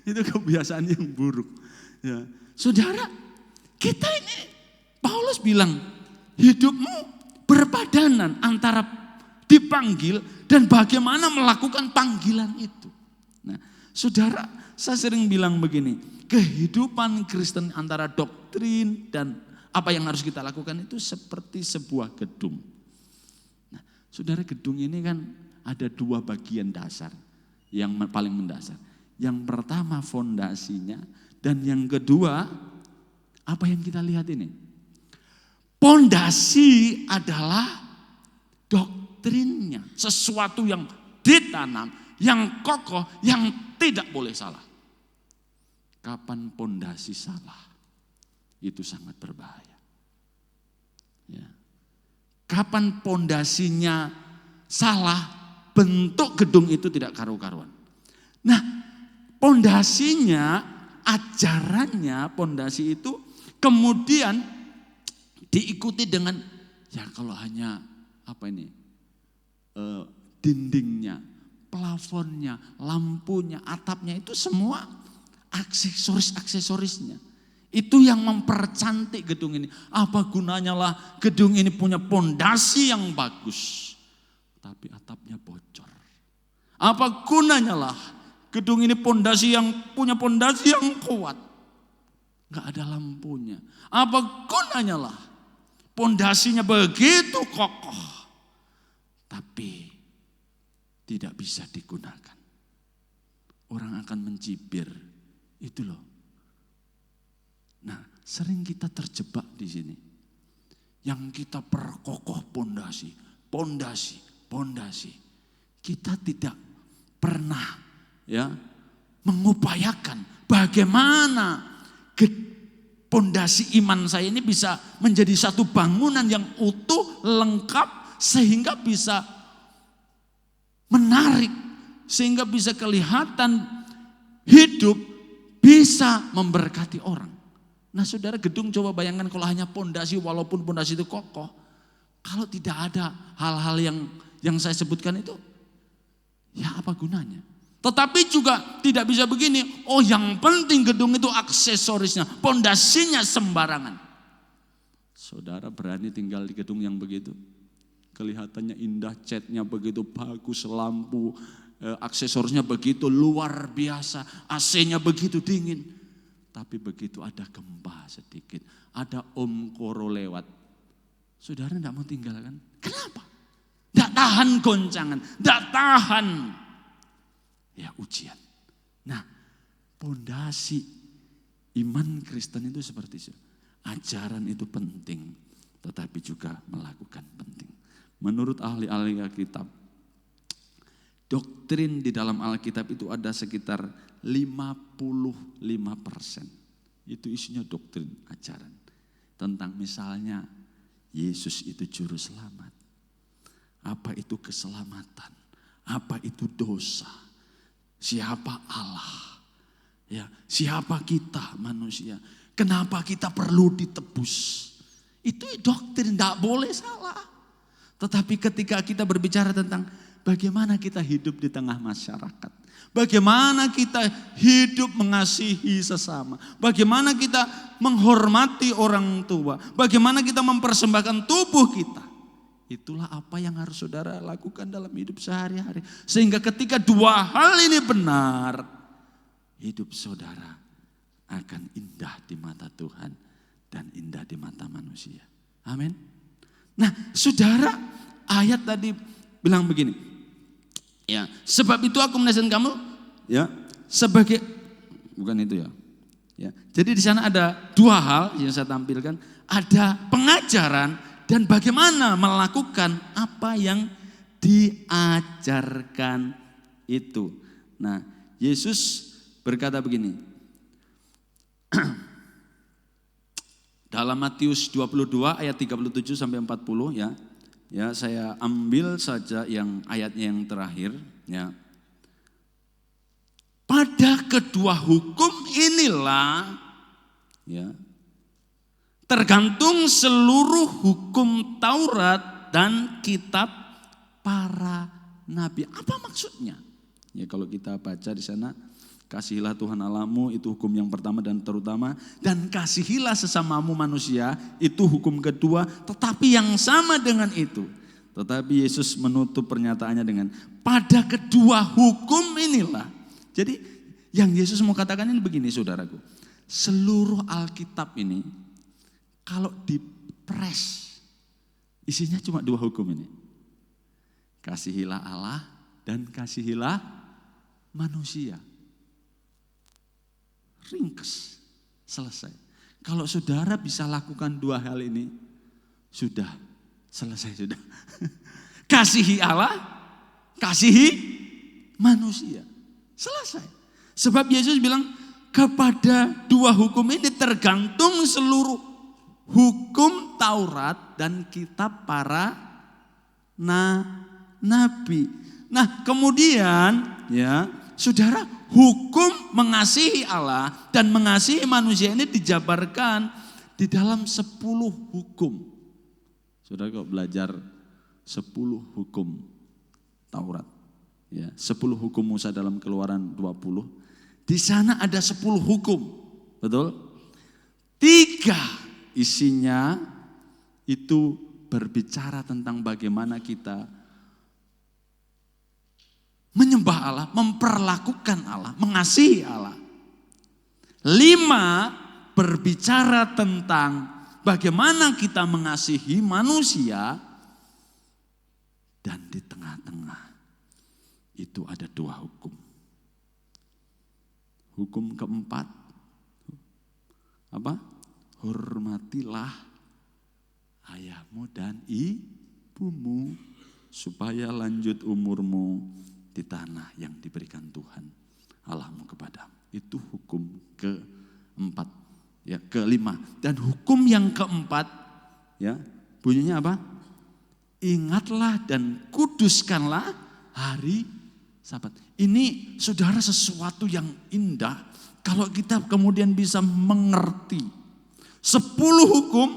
Itu kebiasaan yang buruk. Ya. Saudara, kita ini Paulus bilang hidupmu berpadanan antara dipanggil dan bagaimana melakukan panggilan itu. Nah, saudara, saya sering bilang begini, kehidupan Kristen antara doktrin dan apa yang harus kita lakukan itu seperti sebuah gedung. Nah, saudara, gedung ini kan ada dua bagian dasar yang paling mendasar. Yang pertama fondasinya dan yang kedua apa yang kita lihat ini. Fondasi adalah doktrinnya, sesuatu yang ditanam, yang kokoh, yang tidak boleh salah. Kapan fondasi salah, itu sangat berbahaya. Ya. Kapan fondasinya salah, bentuk gedung itu tidak karu-karuan. Nah, fondasinya, ajarannya, fondasi itu kemudian diikuti dengan, ya kalau hanya apa ini, dindingnya, plafonnya, lampunya, atapnya itu semua aksesorisnya. Itu yang mempercantik gedung ini. Apa gunanya lah gedung ini punya pondasi yang bagus, tapi atapnya bocor. Apa gunanya lah gedung ini pondasi yang punya pondasi yang kuat, nggak ada lampunya. Apa gunanya lah pondasinya begitu kokoh, tapi tidak bisa digunakan. Orang akan mencibir, itu loh. Nah, sering kita terjebak di sini. Yang kita perkokoh pondasi. Kita tidak pernah ya mengupayakan bagaimana pondasi iman saya ini bisa menjadi satu bangunan yang utuh, lengkap, sehingga bisa menarik, sehingga bisa kelihatan hidup, bisa memberkati orang. Nah, saudara, gedung coba bayangkan kalau hanya pondasi, walaupun pondasi itu kokoh, kalau tidak ada hal-hal yang saya sebutkan itu, ya apa gunanya? Tetapi juga tidak bisa begini, yang penting gedung itu aksesorisnya, pondasinya sembarangan. Saudara berani tinggal di gedung yang begitu? Kelihatannya indah, catnya begitu bagus, lampu, aksesorisnya begitu luar biasa, AC-nya begitu dingin. Tapi begitu ada gempa sedikit, ada Om Koro lewat, saudara tidak mau tinggal kan? Kenapa? Tidak tahan goncangan, tidak tahan ya ujian. Nah, pondasi iman Kristen itu seperti itu. Ajaran itu penting, tetapi juga melakukan penting. Menurut ahli-ahli Alkitab, doktrin di dalam Alkitab itu ada sekitar 55%. Itu isinya doktrin ajaran. Tentang misalnya Yesus itu juru selamat. Apa itu keselamatan? Apa itu dosa? Siapa Allah? Ya, siapa kita manusia? Kenapa kita perlu ditebus? Itu doktrin, tidak boleh salah. Tetapi ketika kita berbicara tentang bagaimana kita hidup di tengah masyarakat, bagaimana kita hidup mengasihi sesama, bagaimana kita menghormati orang tua, bagaimana kita mempersembahkan tubuh kita. Itulah apa yang harus saudara lakukan dalam hidup sehari-hari. Sehingga ketika dua hal ini benar, hidup saudara akan indah di mata Tuhan dan indah di mata manusia. Amin. Nah, saudara, ayat tadi bilang begini. Ya, sebab itu aku menasihatkan kamu ya sebagai bukan itu ya. Ya. Jadi di sana ada dua hal yang saya tampilkan, ada pengajaran dan bagaimana melakukan apa yang diajarkan itu. Nah, Yesus berkata begini. Dalam Matius 22 ayat 37 sampai 40 ya. Ya, saya ambil saja yang ayatnya yang terakhir ya. Pada kedua hukum inilah ya tergantung seluruh hukum Taurat dan kitab para nabi. Apa maksudnya? Ya, kalau kita baca di sana, kasihilah Tuhan Allahmu, itu hukum yang pertama dan terutama, dan kasihilah sesamamu manusia, itu hukum kedua, tetapi yang sama dengan itu. Tetapi Yesus menutup pernyataannya dengan pada kedua hukum inilah. Jadi yang Yesus mau katakan ini begini saudaraku, seluruh Alkitab ini kalau dipres isinya cuma dua hukum ini. Kasihilah Allah dan kasihilah manusia. Ringkes, selesai. Kalau saudara bisa lakukan dua hal ini, sudah selesai sudah. Kasihi Allah, kasihi manusia. Selesai. Sebab Yesus bilang kepada dua hukum ini tergantung seluruh hukum Taurat dan kitab para nabi. Nah, kemudian ya, saudara, hukum mengasihi Allah dan mengasihi manusia ini dijabarkan di dalam 10 hukum. Saudara kok belajar 10 hukum Taurat. Ya, 10 hukum Musa dalam Keluaran 20. Di sana ada 10 hukum. Betul? 3 isinya itu berbicara tentang bagaimana kita menyembah Allah, memperlakukan Allah, mengasihi Allah. 5 berbicara tentang bagaimana kita mengasihi manusia. Dan di tengah-tengah itu ada 2 hukum. Hukum keempat, apa? Hormatilah ayahmu dan ibumu supaya lanjut umurmu di tanah yang diberikan Tuhan Allahmu kepadamu. Itu hukum keempat, ya, kelima. Dan hukum yang keempat, ya, bunyinya apa? Ingatlah dan kuduskanlah hari Sabat. Ini saudara sesuatu yang indah kalau kita kemudian bisa mengerti 10 hukum,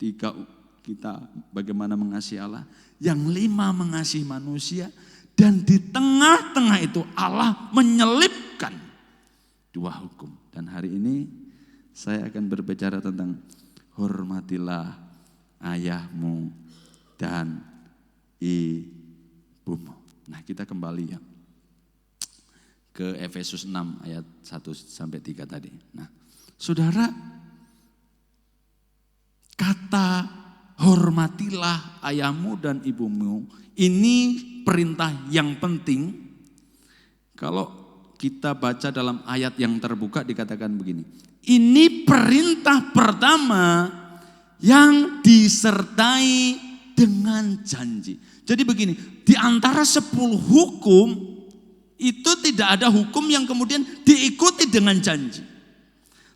3 kita bagaimana mengasihi Allah, yang 5 mengasihi manusia. Dan di tengah-tengah itu Allah menyelipkan 2 hukum. Dan hari ini saya akan berbicara tentang hormatilah ayahmu dan ibumu. Nah, kita kembali ya ke Efesus 6 ayat 1-3 tadi. Nah, saudara, kata hormatilah ayahmu dan ibumu ini perintah yang penting. Kalau kita baca dalam ayat yang terbuka dikatakan begini. Ini perintah pertama yang disertai dengan janji. Jadi begini, di antara 10 hukum itu tidak ada hukum yang kemudian diikuti dengan janji.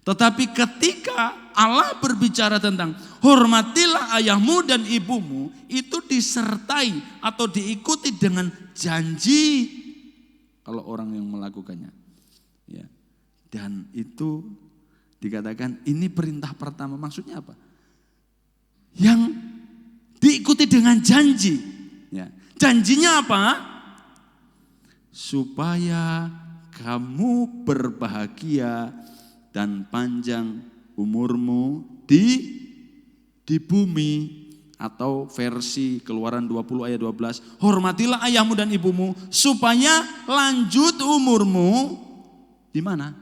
Tetapi ketika Allah berbicara tentang hormatilah ayahmu dan ibumu, itu disertai atau diikuti dengan janji kalau orang yang melakukannya. Ya. Dan itu dikatakan ini perintah pertama. Maksudnya apa? Yang diikuti dengan janji. Ya. Janjinya apa? Supaya kamu berbahagia dan panjang umurmu di bumi. Atau versi Keluaran 20 ayat 12, hormatilah ayahmu dan ibumu supaya lanjut umurmu di mana?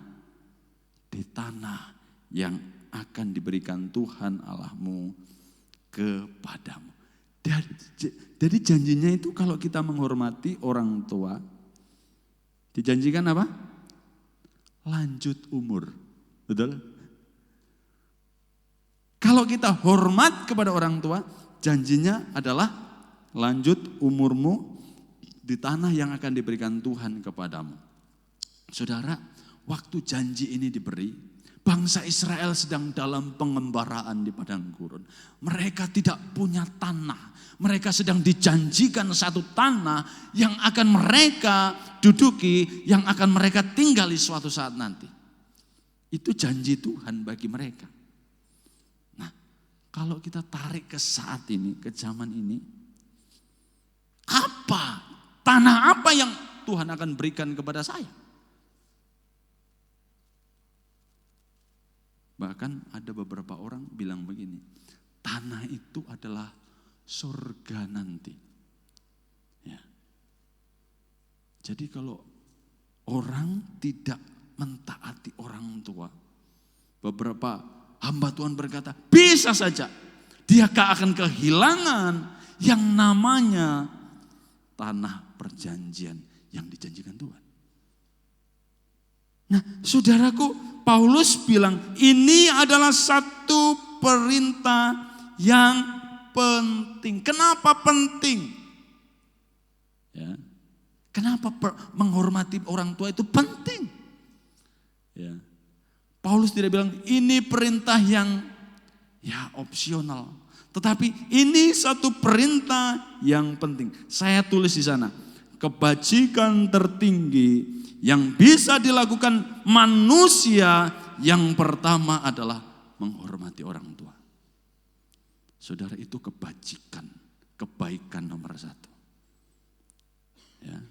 Di tanah yang akan diberikan Tuhan Allahmu kepadamu. Jadi janjinya itu kalau kita menghormati orang tua, dijanjikan apa? Lanjut umur. Betul? Kalau kita hormat kepada orang tua, janjinya adalah lanjut umurmu di tanah yang akan diberikan Tuhan kepadamu. Saudara, waktu janji ini diberi, bangsa Israel sedang dalam pengembaraan di padang gurun. Mereka tidak punya tanah. Mereka sedang dijanjikan satu tanah yang akan mereka duduki, yang akan mereka tinggali suatu saat nanti. Itu janji Tuhan bagi mereka. Nah, kalau kita tarik ke saat ini, ke zaman ini, apa? Tanah apa yang Tuhan akan berikan kepada saya? Bahkan ada beberapa orang bilang begini, tanah itu adalah surga nanti. Ya. Jadi kalau orang tidak mentaati orang tua, beberapa hamba Tuhan berkata, bisa saja dia akan kehilangan yang namanya tanah perjanjian yang dijanjikan Tuhan. Nah, saudaraku, Paulus bilang ini adalah satu perintah yang penting. Kenapa penting? Ya. Kenapa menghormati orang tua itu penting? Ya. Paulus tidak bilang ini perintah yang opsional, tetapi ini satu perintah yang penting. Saya tulis di sana, kebajikan tertinggi yang bisa dilakukan manusia yang pertama adalah menghormati orang tua. Saudara, itu kebajikan, kebaikan nomor satu. Ya.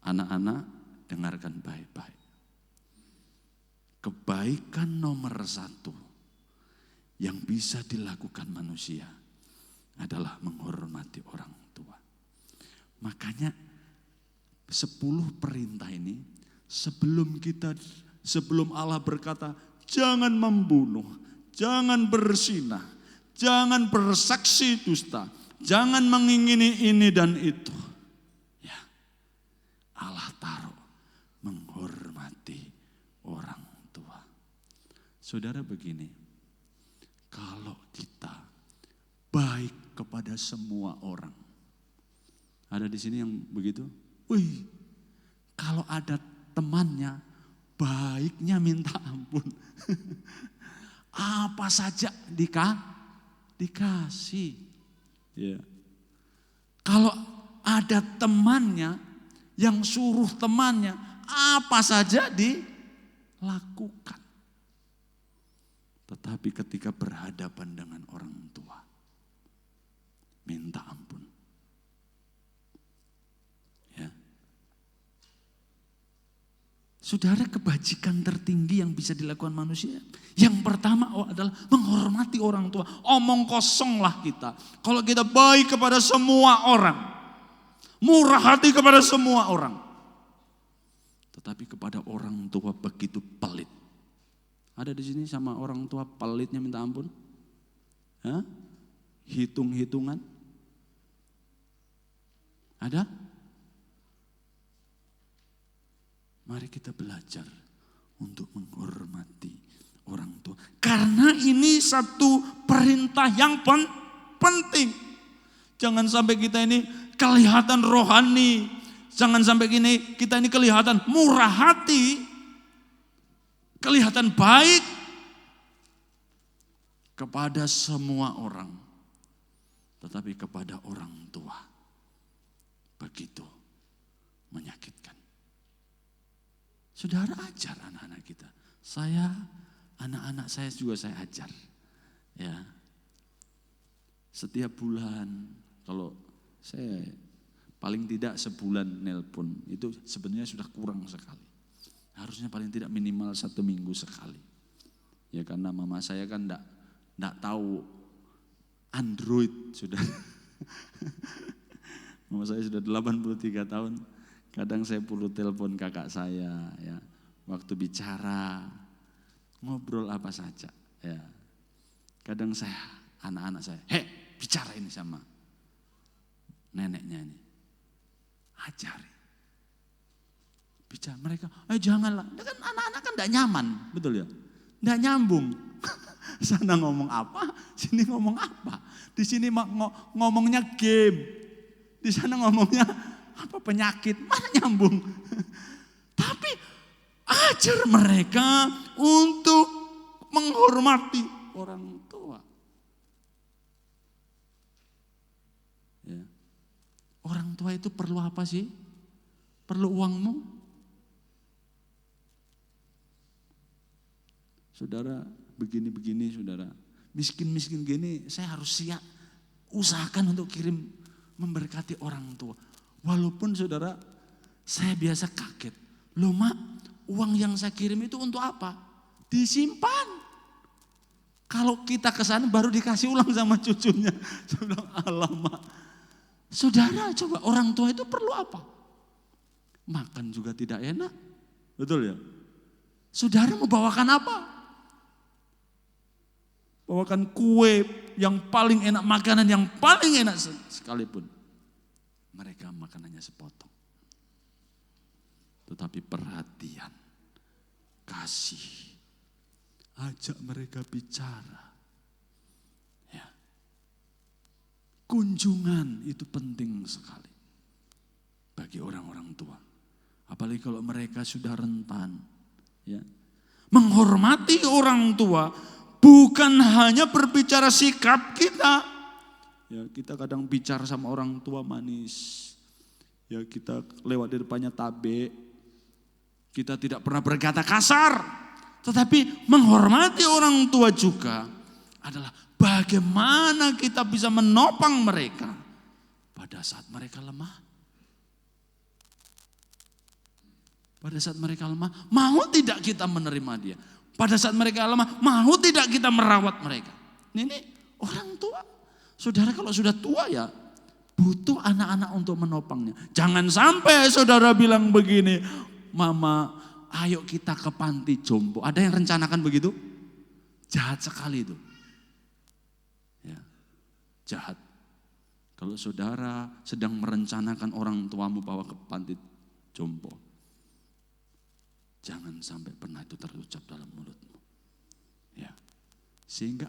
Anak-anak dengarkan baik-baik. Kebaikan nomor satu yang bisa dilakukan manusia adalah menghormati orang tua. Makanya 10 perintah ini sebelum Allah berkata jangan membunuh, jangan berzinah, jangan bersaksi dusta, jangan mengingini ini dan itu. Ya, Allah taruh menghormati orang tua. Saudara, begini, kalau kita baik kepada semua orang, ada di sini yang begitu? Wih, kalau ada temannya, baiknya minta ampun. Apa saja dikasih. Ya. Kalau ada temannya yang suruh temannya, apa saja dilakukan. Tetapi ketika berhadapan dengan orang tua, minta ampun. Saudara, kebajikan tertinggi yang bisa dilakukan manusia, yang pertama adalah menghormati orang tua. Omong kosonglah kita. Kalau kita baik kepada semua orang, murah hati kepada semua orang, tetapi kepada orang tua begitu pelit. Ada di sini sama orang tua pelitnya minta ampun? Hah? Hitung-hitungan? Ada? Mari kita belajar untuk menghormati orang tua. Karena ini satu perintah yang penting. Jangan sampai kita ini kelihatan rohani. Jangan sampai kita ini kelihatan murah hati. Kelihatan baik. kepada semua orang, tetapi kepada orang tua begitu menyakitkan. Saudara, ajar anak-anak kita. Anak-anak saya juga saya ajar. Ya. Setiap bulan, kalau saya paling tidak sebulan nelpon, itu sebenarnya sudah kurang sekali. Harusnya paling tidak minimal 1 minggu sekali. Ya, karena mama saya kan enggak tahu Android sudah. Mama saya sudah 83 tahun. Kadang saya perlu telepon kakak saya, ya. Waktu bicara, ngobrol apa saja, ya. Kadang anak-anak saya, bicara ini sama neneknya ini. Ajari. Bicara mereka, janganlah. Kan anak-anak kan enggak nyaman, betul ya? Enggak nyambung. Sana ngomong apa, sini ngomong apa. Di sini ngomongnya game. Di sana ngomongnya apa, penyakit, mana nyambung. Tapi ajar mereka untuk menghormati orang tua. Ya. Orang tua itu perlu apa sih? Perlu uangmu? Saudara, begini-begini saudara. Miskin-miskin gini, saya harus usahakan untuk kirim memberkati orang tua. Walaupun saudara, saya biasa kaget. Loh mak, uang yang saya kirim itu untuk apa? Disimpan. Kalau kita ke sana baru dikasih ulang sama cucunya. Saya bilang, alamak. Saudara, coba orang tua itu perlu apa? Makan juga tidak enak. Betul ya? Saudara mau bawakan apa? Bawakan kue yang paling enak, makanan yang paling enak sekalipun. Mereka makanannya sepotong. Tetapi perhatian, kasih, ajak mereka bicara. Ya. Kunjungan itu penting sekali bagi orang-orang tua. Apalagi kalau mereka sudah rentan. Ya. Menghormati orang tua bukan hanya berbicara sikap kita. Ya, kita kadang bicara sama orang tua manis. Ya, kita lewat di depannya tabe. Kita tidak pernah berkata kasar. Tetapi menghormati orang tua juga adalah bagaimana kita bisa menopang mereka pada saat mereka lemah. Pada saat mereka lemah, mau tidak kita menerima dia? Pada saat mereka lemah, mau tidak kita merawat mereka? Ini orang tua. Saudara kalau sudah tua ya butuh anak-anak untuk menopangnya. Jangan sampai saudara bilang begini, mama ayo kita ke panti jompo. Ada yang rencanakan begitu? Jahat sekali itu. Ya, jahat. Kalau saudara sedang merencanakan orang tuamu bawa ke panti jompo, jangan sampai pernah itu terucap dalam mulutmu. Ya. Sehingga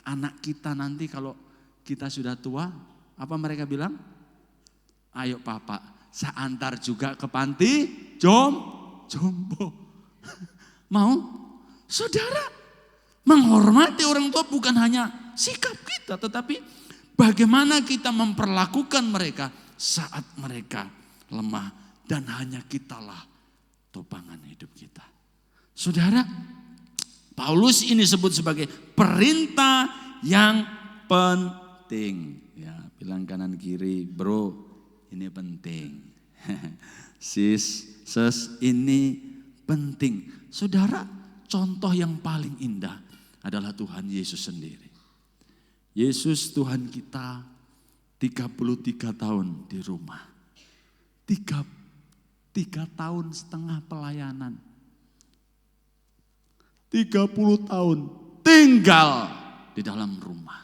anak kita nanti kalau kita sudah tua, apa mereka bilang? Ayo papa, saya antar juga ke panti jompo. Mau? Saudara, menghormati orang tua bukan hanya sikap kita, tetapi bagaimana kita memperlakukan mereka saat mereka lemah. Dan hanya kitalah topangan hidup kita. Saudara, Paulus ini disebut sebagai perintah yang penting. Ya, bilang kanan kiri, bro, ini penting. Sis, ini penting. Saudara, contoh yang paling indah adalah Tuhan Yesus sendiri. Yesus Tuhan kita 33 tahun di rumah. 3 tahun setengah pelayanan. 30 tahun tinggal di dalam rumah.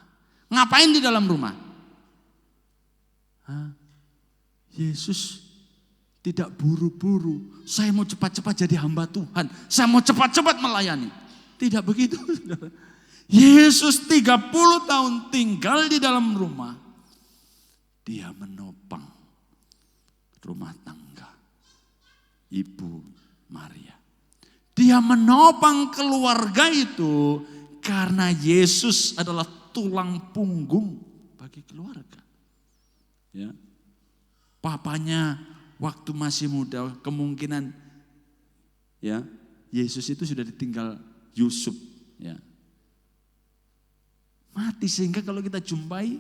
Ngapain di dalam rumah? Yesus tidak buru-buru. Saya mau cepat-cepat jadi hamba Tuhan. Saya mau cepat-cepat melayani. Tidak begitu. Yesus 30 tahun tinggal di dalam rumah. Dia menopang rumah tangga Ibu Maria. Dia menopang keluarga itu Karena Yesus adalah tulang punggung bagi keluarga. Ya. Papanya waktu masih muda kemungkinan ya Yesus itu sudah ditinggal Yusuf ya. Mati, sehingga kalau kita jumpai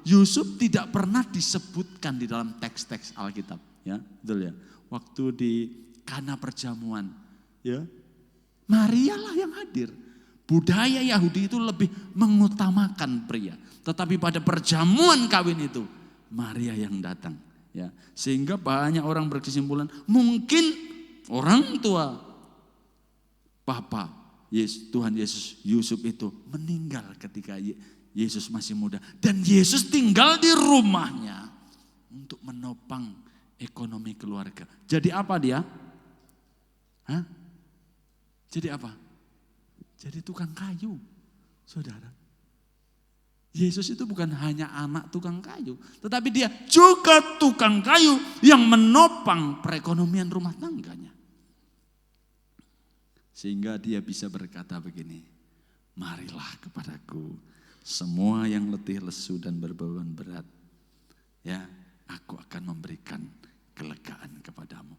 Yusuf tidak pernah disebutkan di dalam teks-teks Alkitab ya, betul ya. Waktu di Kana perjamuan ya, Maria lah yang hadir. Budaya Yahudi itu lebih mengutamakan pria, tetapi pada perjamuan kawin itu Maria yang datang ya. Sehingga banyak orang berkesimpulan mungkin orang tua Papa Tuhan Yesus Yusuf itu meninggal ketika Yesus masih muda, dan Yesus tinggal di rumahnya untuk menopang ekonomi keluarga. Jadi apa dia? Jadi apa? Jadi tukang kayu, saudara. Yesus itu bukan hanya anak tukang kayu, tetapi dia juga tukang kayu yang menopang perekonomian rumah tangganya. Sehingga dia bisa berkata begini, marilah kepadaku semua yang letih lesu dan berbeban berat, ya, aku akan memberikan kelegaan kepadamu.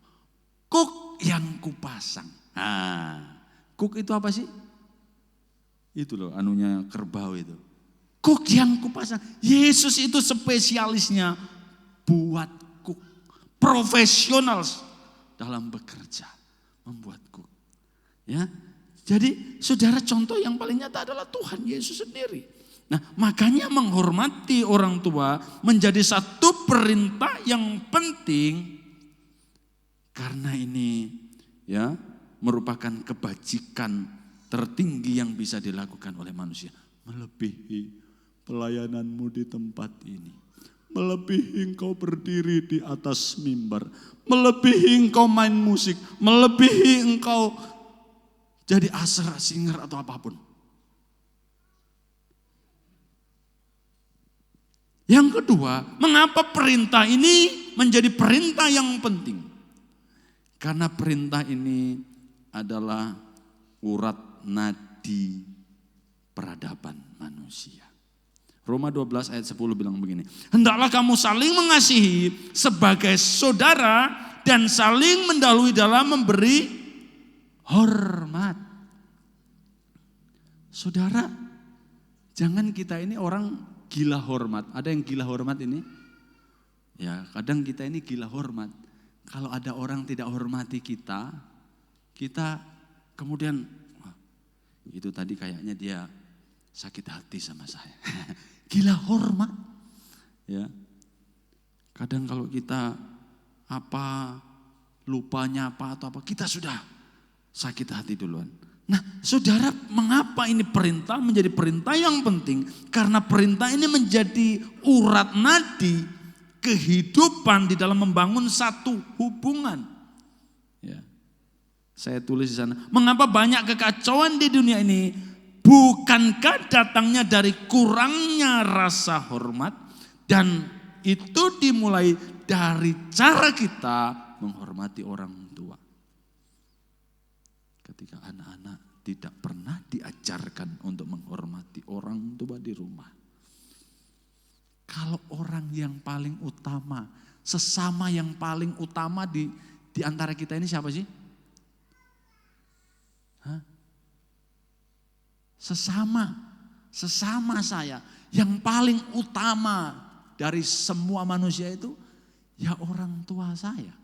Kuk yang kupasang. Kuk itu apa sih? Itu loh anunya kerbau itu. Kuk yang kupasang. Yesus itu spesialisnya buat kuk. Profesional dalam bekerja. Membuat kuk. Ya, jadi saudara, contoh yang paling nyata adalah Tuhan Yesus sendiri. Nah, makanya menghormati orang tua menjadi satu perintah yang penting, karena ini ya merupakan kebajikan tertinggi yang bisa dilakukan oleh manusia. Melebihi pelayananmu di tempat ini, melebihi engkau berdiri di atas mimbar, melebihi engkau main musik, melebihi engkau jadi singer atau apapun. Yang kedua, mengapa perintah ini menjadi perintah yang penting? Karena perintah ini adalah urat nadi peradaban manusia. Roma 12 ayat 10 bilang begini, hendaklah kamu saling mengasihi sebagai saudara dan saling mendahului dalam memberi hormat. Saudara, jangan kita ini orang gila hormat. Ada yang gila hormat ini? Ya, kadang kita ini gila hormat. Kalau ada orang tidak hormati kita kemudian, wah, itu tadi kayaknya dia sakit hati sama saya. Gila hormat. Ya. Kadang kalau kita lupanya atau apa, kita sudah sakit hati duluan. Nah, saudara, mengapa ini perintah menjadi perintah yang penting? Karena perintah ini menjadi urat nadi kehidupan di dalam membangun satu hubungan. Ya. Saya tulis di sana, mengapa banyak kekacauan di dunia ini? Bukankah datangnya dari kurangnya rasa hormat? Dan itu dimulai dari cara kita menghormati orang tua. Ketika anak-anak tidak pernah diajarkan untuk menghormati orang tua di rumah. Kalau orang yang paling utama, sesama yang paling utama di antara kita ini siapa sih? Sesama saya. Yang paling utama dari semua manusia itu ya orang tua saya.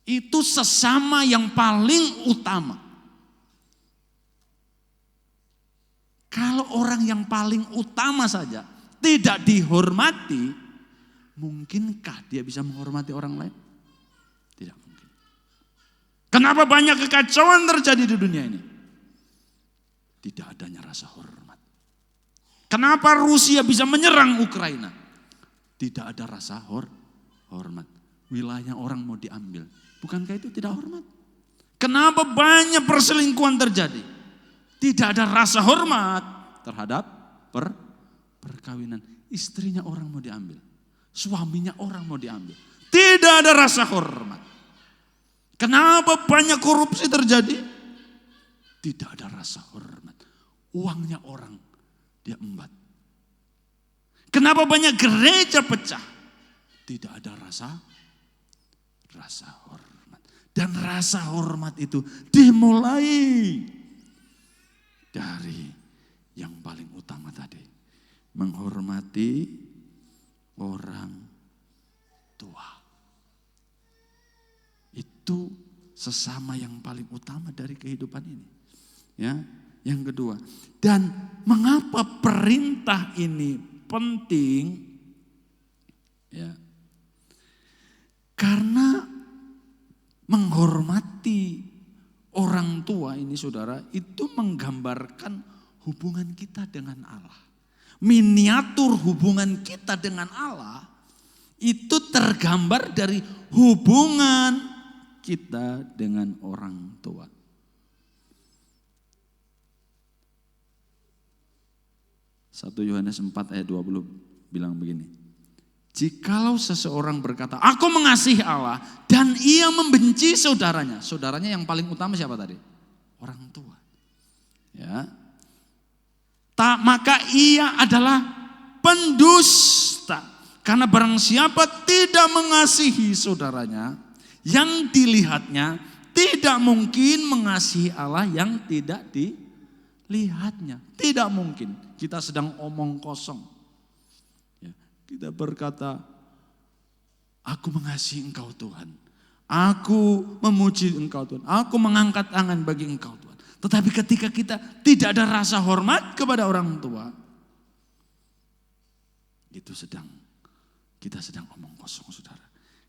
Itu sesama yang paling utama. Kalau orang yang paling utama saja tidak dihormati, mungkinkah dia bisa menghormati orang lain? Tidak mungkin. Kenapa banyak kekacauan terjadi di dunia ini? Tidak adanya rasa hormat. Kenapa Rusia bisa menyerang Ukraina? Tidak ada rasa hormat. Wilayah orang mau diambil. Bukankah itu tidak hormat? Kenapa banyak perselingkuhan terjadi? Tidak ada rasa hormat terhadap perkawinan. Istrinya orang mau diambil. Suaminya orang mau diambil. Tidak ada rasa hormat. Kenapa banyak korupsi terjadi? Tidak ada rasa hormat. Uangnya orang dia embat. Kenapa banyak gereja pecah? Tidak ada rasa hormat. Dan rasa hormat itu dimulai dari yang paling utama tadi. Menghormati orang tua. Itu sesama yang paling utama dari kehidupan ini. Ya, yang kedua. Dan mengapa perintah ini penting? Ya. Karena menghormati orang tua ini saudara, itu menggambarkan hubungan kita dengan Allah. Miniatur hubungan kita dengan Allah itu tergambar dari hubungan kita dengan orang tua. 1 Yohanes 4 ayat 20 bilang begini. Jikalau seseorang berkata, aku mengasihi Allah dan ia membenci saudaranya. Saudaranya yang paling utama siapa tadi? Orang tua. Ya. Maka ia adalah pendusta. Karena barang siapa tidak mengasihi saudaranya, yang dilihatnya tidak mungkin mengasihi Allah yang tidak dilihatnya. Tidak mungkin. Kita sedang omong kosong. Ya, kita berkata, aku mengasihi engkau Tuhan. Aku memuji engkau Tuhan. Aku mengangkat tangan bagi engkau Tuhan. Tetapi ketika kita tidak ada rasa hormat kepada orang tua, itu kita sedang omong kosong saudara.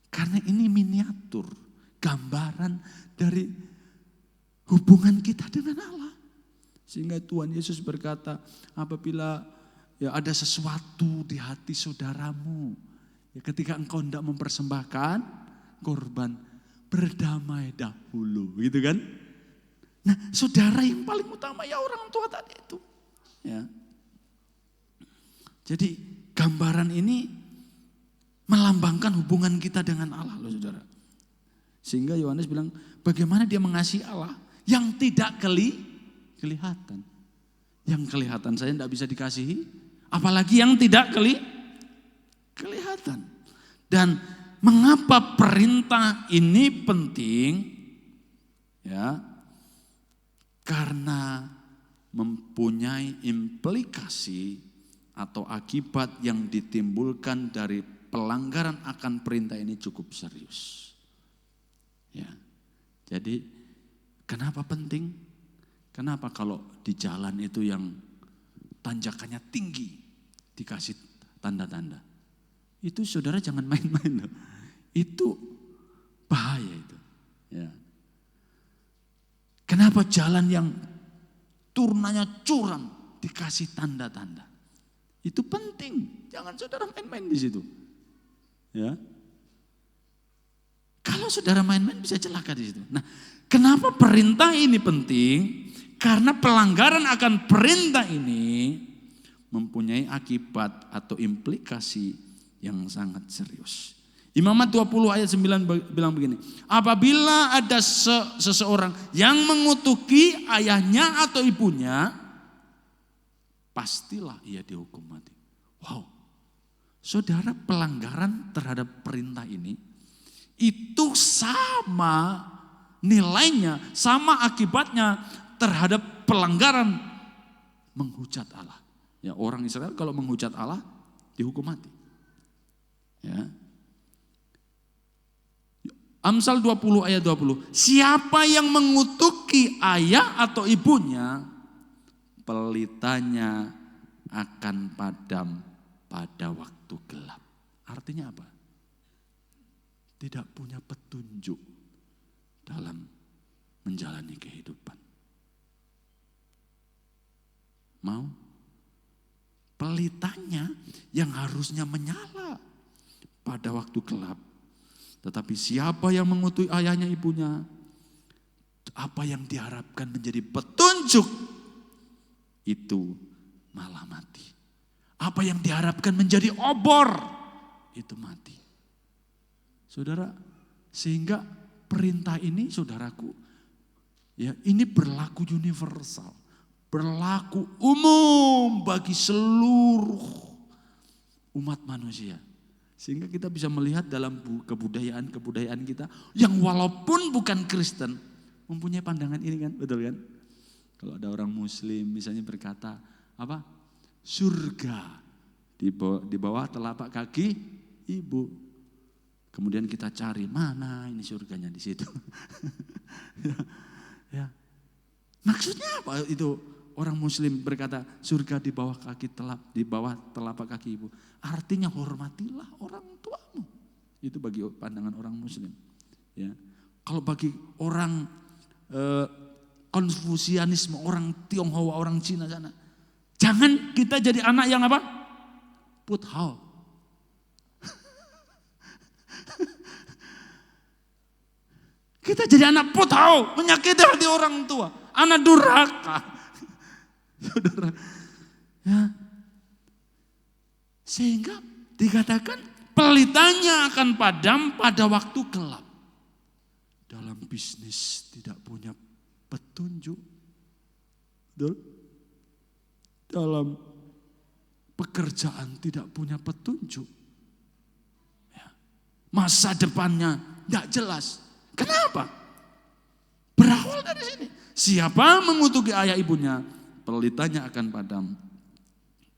Karena ini miniatur, gambaran dari hubungan kita dengan Allah. Sehingga Tuhan Yesus berkata, apabila ya ada sesuatu di hati saudaramu, ya ketika engkau hendak mempersembahkan korban, berdamai dahulu, gitu kan? Nah, saudara yang paling utama ya orang tua tadi itu. Ya. Jadi gambaran ini melambangkan hubungan kita dengan Allah loh saudara. Sehingga Yohanes bilang, bagaimana dia mengasihi Allah yang tidak kelihatan. Yang kelihatan saya tidak bisa dikasihi, apalagi yang tidak kelihatan. Dan mengapa perintah ini penting? Ya, karena mempunyai implikasi atau akibat yang ditimbulkan dari pelanggaran akan perintah ini cukup serius. Ya. Jadi kenapa penting? Kenapa kalau di jalan itu yang tanjakannya tinggi dikasih tanda-tanda? Itu saudara jangan main-main loh. Itu bahaya itu. Ya. Kenapa jalan yang turnanya curam dikasih tanda-tanda? Itu penting. Jangan saudara main-main di situ. Ya. Kalau saudara main-main bisa celaka di situ. Nah, kenapa perintah ini penting? Karena pelanggaran akan perintah ini mempunyai akibat atau implikasi yang sangat serius. Imamat 20 ayat 9 bilang begini. Apabila ada seseorang yang mengutuki ayahnya atau ibunya, pastilah ia dihukum mati. Wow. Saudara, pelanggaran terhadap perintah ini itu sama nilainya, sama akibatnya terhadap pelanggaran menghujat Allah. Ya, orang Israel kalau menghujat Allah dihukum mati. Ya. Amsal 20 ayat 20. Siapa yang mengutuki ayah atau ibunya, pelitanya akan padam pada waktu gelap. Artinya apa? Tidak punya petunjuk dalam menjalani kehidupan. Mau? Pelitanya yang harusnya menyala pada waktu gelap. Tetapi siapa yang mengutuki ayahnya ibunya, apa yang diharapkan menjadi petunjuk, itu malah mati. Apa yang diharapkan menjadi obor, itu mati. Saudara, sehingga perintah ini saudaraku Ya, ini berlaku universal, berlaku umum bagi seluruh umat manusia. Sehingga kita bisa melihat dalam kebudayaan kita yang walaupun bukan Kristen mempunyai pandangan ini kan, betul kan? Kalau ada orang Muslim misalnya berkata apa? Surga di bawah telapak kaki ibu. Kemudian kita cari mana ini surganya di situ. Ya. Maksudnya apa itu orang Muslim berkata surga di bawah telapak kaki ibu? Artinya hormatilah orang tuamu. Itu bagi pandangan orang Muslim. Ya. Kalau bagi orang Konfusianisme, orang Tionghoa, orang Cina sana, jangan kita jadi anak yang apa? Puthao. Kita jadi anak puthao, menyakiti hati orang tua, anak durhaka. Saudara, ya. Sehingga dikatakan pelitanya akan padam pada waktu gelap. Dalam bisnis tidak punya petunjuk. Betul? Dalam pekerjaan tidak punya petunjuk. Ya. Masa depannya tidak jelas. Kenapa? Berawal dari sini. Siapa mengutuki ayah ibunya, pelitanya akan padam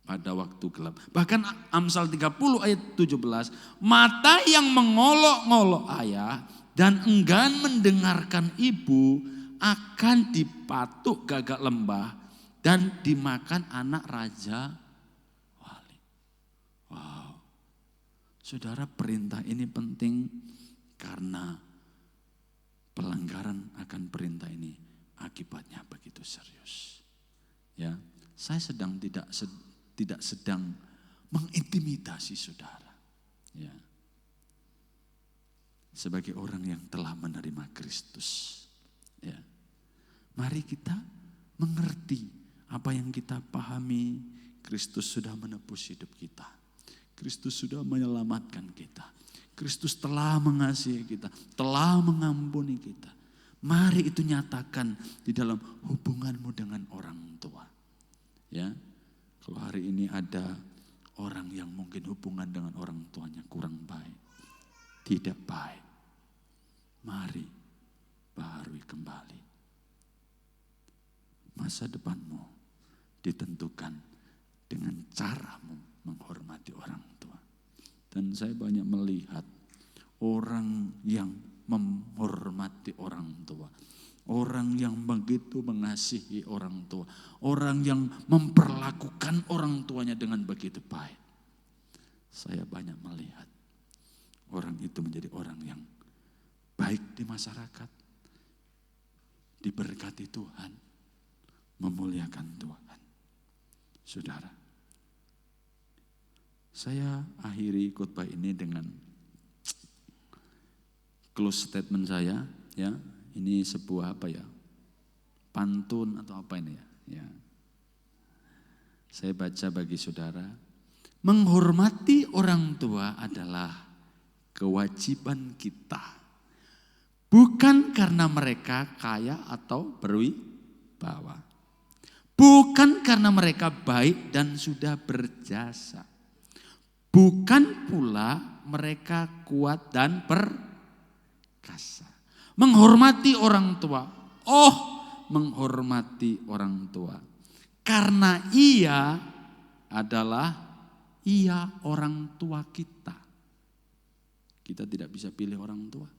pada waktu gelap. Bahkan Amsal 30 ayat 17, mata yang mengolok-ngolok ayah dan enggan mendengarkan ibu akan dipatuk gagak lembah dan dimakan anak raja wali. Wow. Saudara, perintah ini penting karena pelanggaran akan perintah ini akibatnya begitu serius. Ya, saya tidak sedang mengintimidasi saudara. Ya. Sebagai orang yang telah menerima Kristus. Ya. Mari kita mengerti apa yang kita pahami. Kristus sudah menebus hidup kita. Kristus sudah menyelamatkan kita. Kristus telah mengasihi kita, telah mengampuni kita. Mari itu nyatakan di dalam hubunganmu dengan orang tua. Ya, kalau hari ini ada orang yang mungkin hubungan dengan orang tuanya kurang baik, tidak baik, mari baharui kembali. Masa depanmu ditentukan dengan caramu menghormati orang tua. Dan saya banyak melihat orang yang menghormati orang tua. Orang yang begitu mengasihi orang tua. Orang yang memperlakukan orang tuanya dengan begitu baik. Saya banyak melihat orang itu menjadi orang yang baik di masyarakat. Diberkati Tuhan. Memuliakan Tuhan. Saudara, saya akhiri khotbah ini dengan close statement saya, ya. Ini sebuah apa ya? Pantun atau apa ini ya? Ya. Saya baca bagi saudara, menghormati orang tua adalah kewajiban kita. Bukan karena mereka kaya atau berwibawa. Bukan karena mereka baik dan sudah berjasa. Bukan pula mereka kuat dan perkasa. Menghormati orang tua. Oh, menghormati orang tua. Karena ia orang tua kita. Kita tidak bisa pilih orang tua.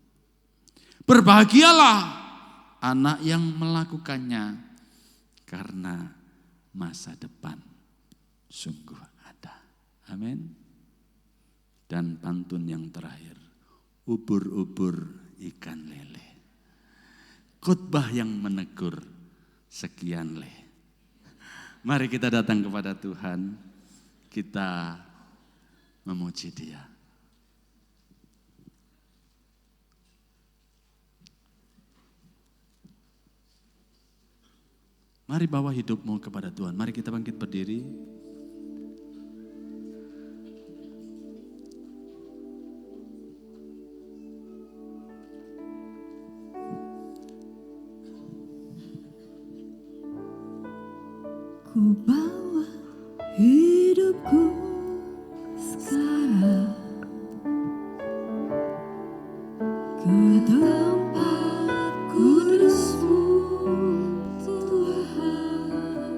Berbahagialah anak yang melakukannya. Karena masa depan sungguh ada. Amin. Dan pantun yang terakhir, ubur-ubur ikan lele. Khotbah yang menegur, sekian le. Mari kita datang kepada Tuhan, kita memuji Dia. Mari bawa hidupmu kepada Tuhan. Mari kita bangkit berdiri. bawa hidupku sekarang ke tempat kudus-Mu Tuhan.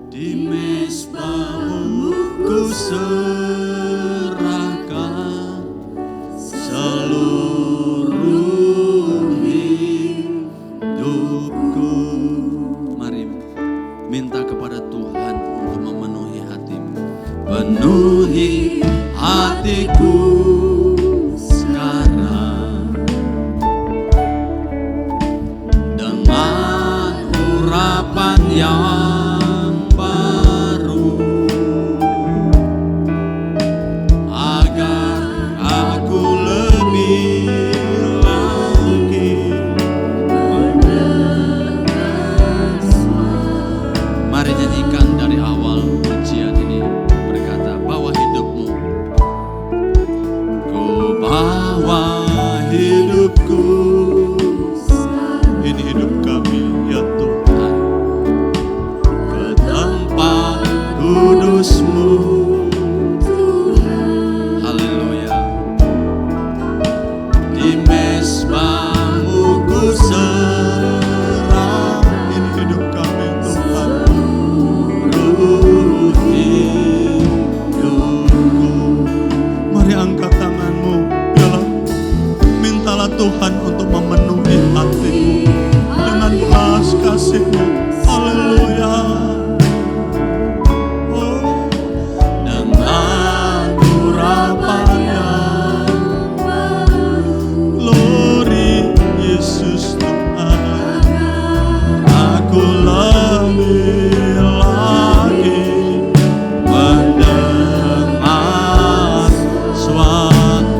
Di mezbah-Mu ku serahkan seluruh hidupku. Mari minta kepada Tuhan untuk memenuhi hatimu. Penuhi hatiku sekarang dengan urapan yang baru, agar aku lebih lagi mendengar suara. Mari nyanyikan dari awal pujian ini, berkata, bawa hidupmu. Ku bawa hidupku, ini hidup kami ya Tuhan, ke tempat kudus-Mu Tuhan. Haleluya. Di mezbah-Mu ku serah, ini hidup kami Tuhan, seluruh hidupku. Mari angkat tanganmu, biarlah mintalah Tuhan untuk memenuhi hatimu dengan belas kasih-Nya. Haleluya. Oh, dengan urapan yang baru. Glory Yesus Tuhan, aku lebih lagi mendengar suara-Mu.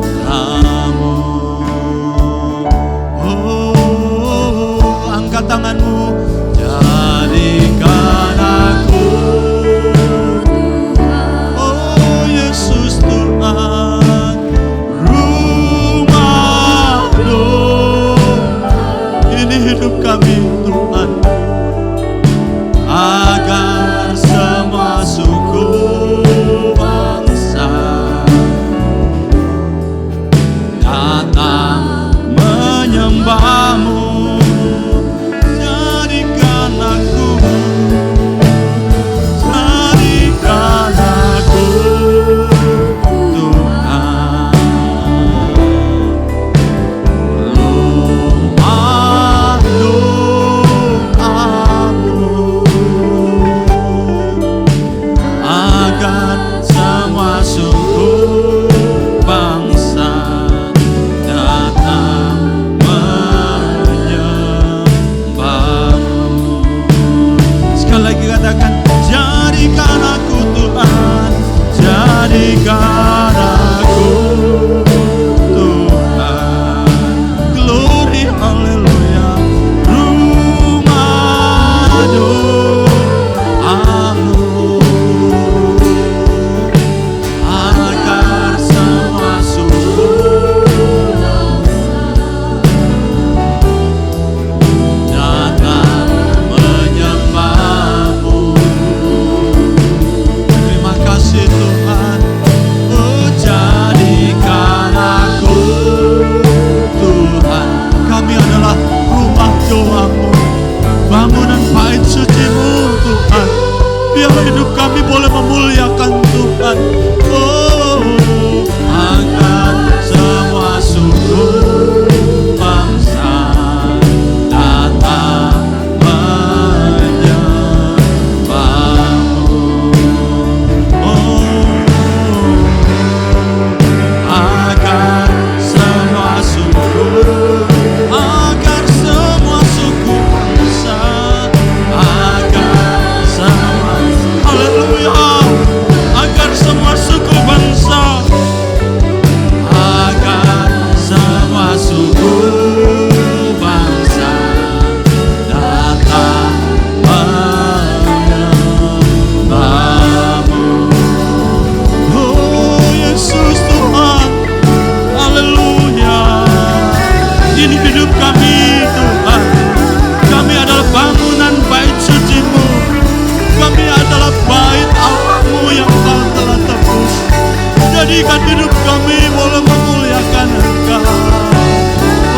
Jadikan hidup kami boleh memuliakan Engkau.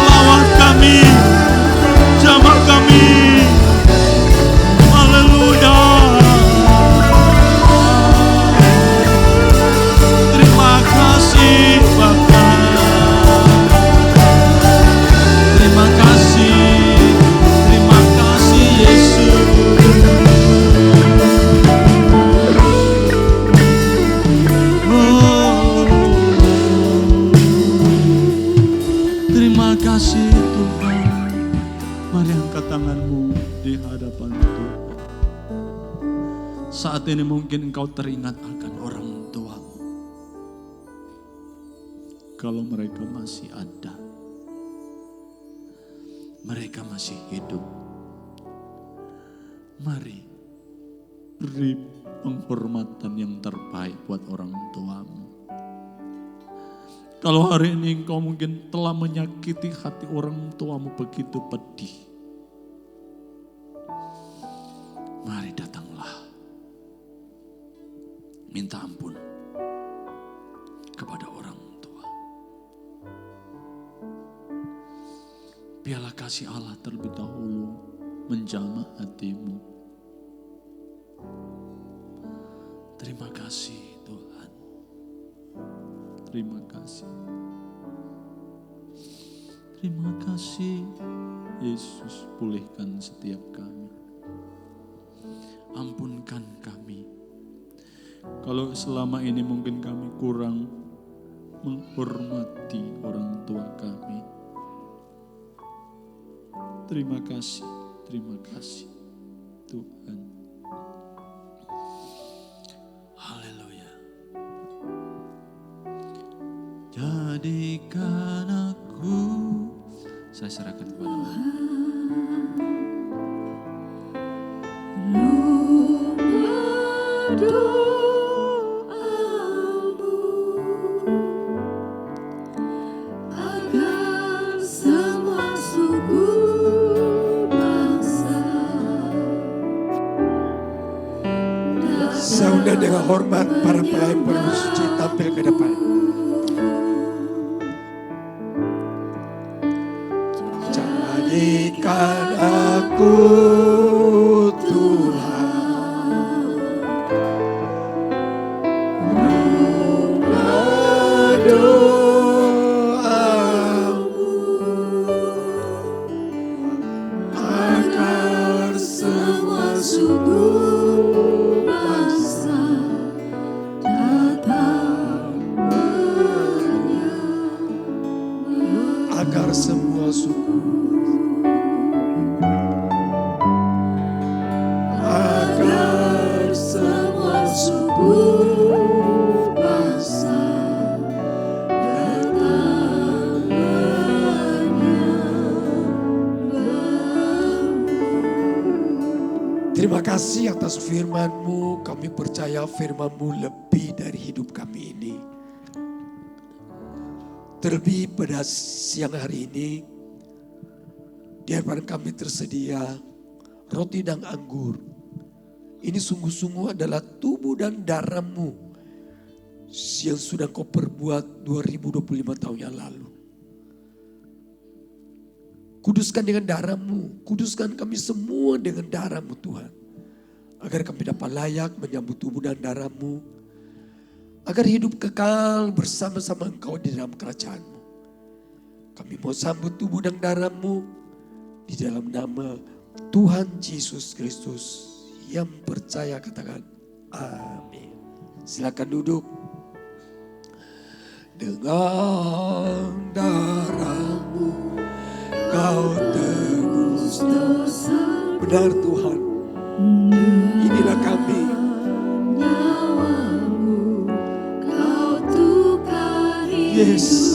Lawat kami, jamah kami. Haleluya. Terima kasih Bapa. Terima kasih Yesus. Terima kasih Tuhan. Mari angkat tanganmu di hadapan Tuhan. Saat ini mungkin engkau teringat akan orang tuamu. Kalau mereka masih ada, mereka masih hidup. Mari beri penghormatan yang terbaik buat orang tuamu. Kalau hari ini engkau mungkin telah menyakiti hati orang tuamu begitu pedih, mari datanglah. Minta ampun kepada orang tua. Biarlah kasih Allah terlebih dahulu menjamah hatimu. Terima kasih Tuhan. Terima kasih. Terima kasih Yesus, pulihkan setiap kami. Ampunkan kami. Kalau selama ini mungkin kami kurang menghormati orang tua kami. Terima kasih Tuhan. Haleluya. Jadikan aku, saya serahkan kepada Allah. Agar semua suku bangsa Saudara dengan hormat para pelayan penuh suci tampil ke depan. Jadikan aku Tuhan rumah doamu, agar semua suku bangsa datang menyembah, agar semua suku, agar semua suku bangsa datang menyembah. Terima kasih atas firman-Mu. Kami percaya firman-Mu lebih dari hidup kami ini. Terlebih pada siang hari ini, di hadapan kami tersedia roti dan anggur. Ini sungguh-sungguh adalah tubuh dan darah-Mu yang sudah Kau perbuat 2025 tahun yang lalu. Kuduskan dengan darah-Mu, kuduskan kami semua dengan darah-Mu Tuhan. Agar kami dapat layak menyambut tubuh dan darah-Mu. Agar hidup kekal bersama-sama Engkau di dalam kerajaan-Mu. Kami mau sambut tubuh dan darah-Mu di dalam nama Tuhan Yesus Kristus. Yang percaya katakan amin. Silakan duduk. Dengan darah-Mu Kau tebus dosa. Benar Tuhan. Inilah kami. Nyawa-Mu Kau tukar Yes.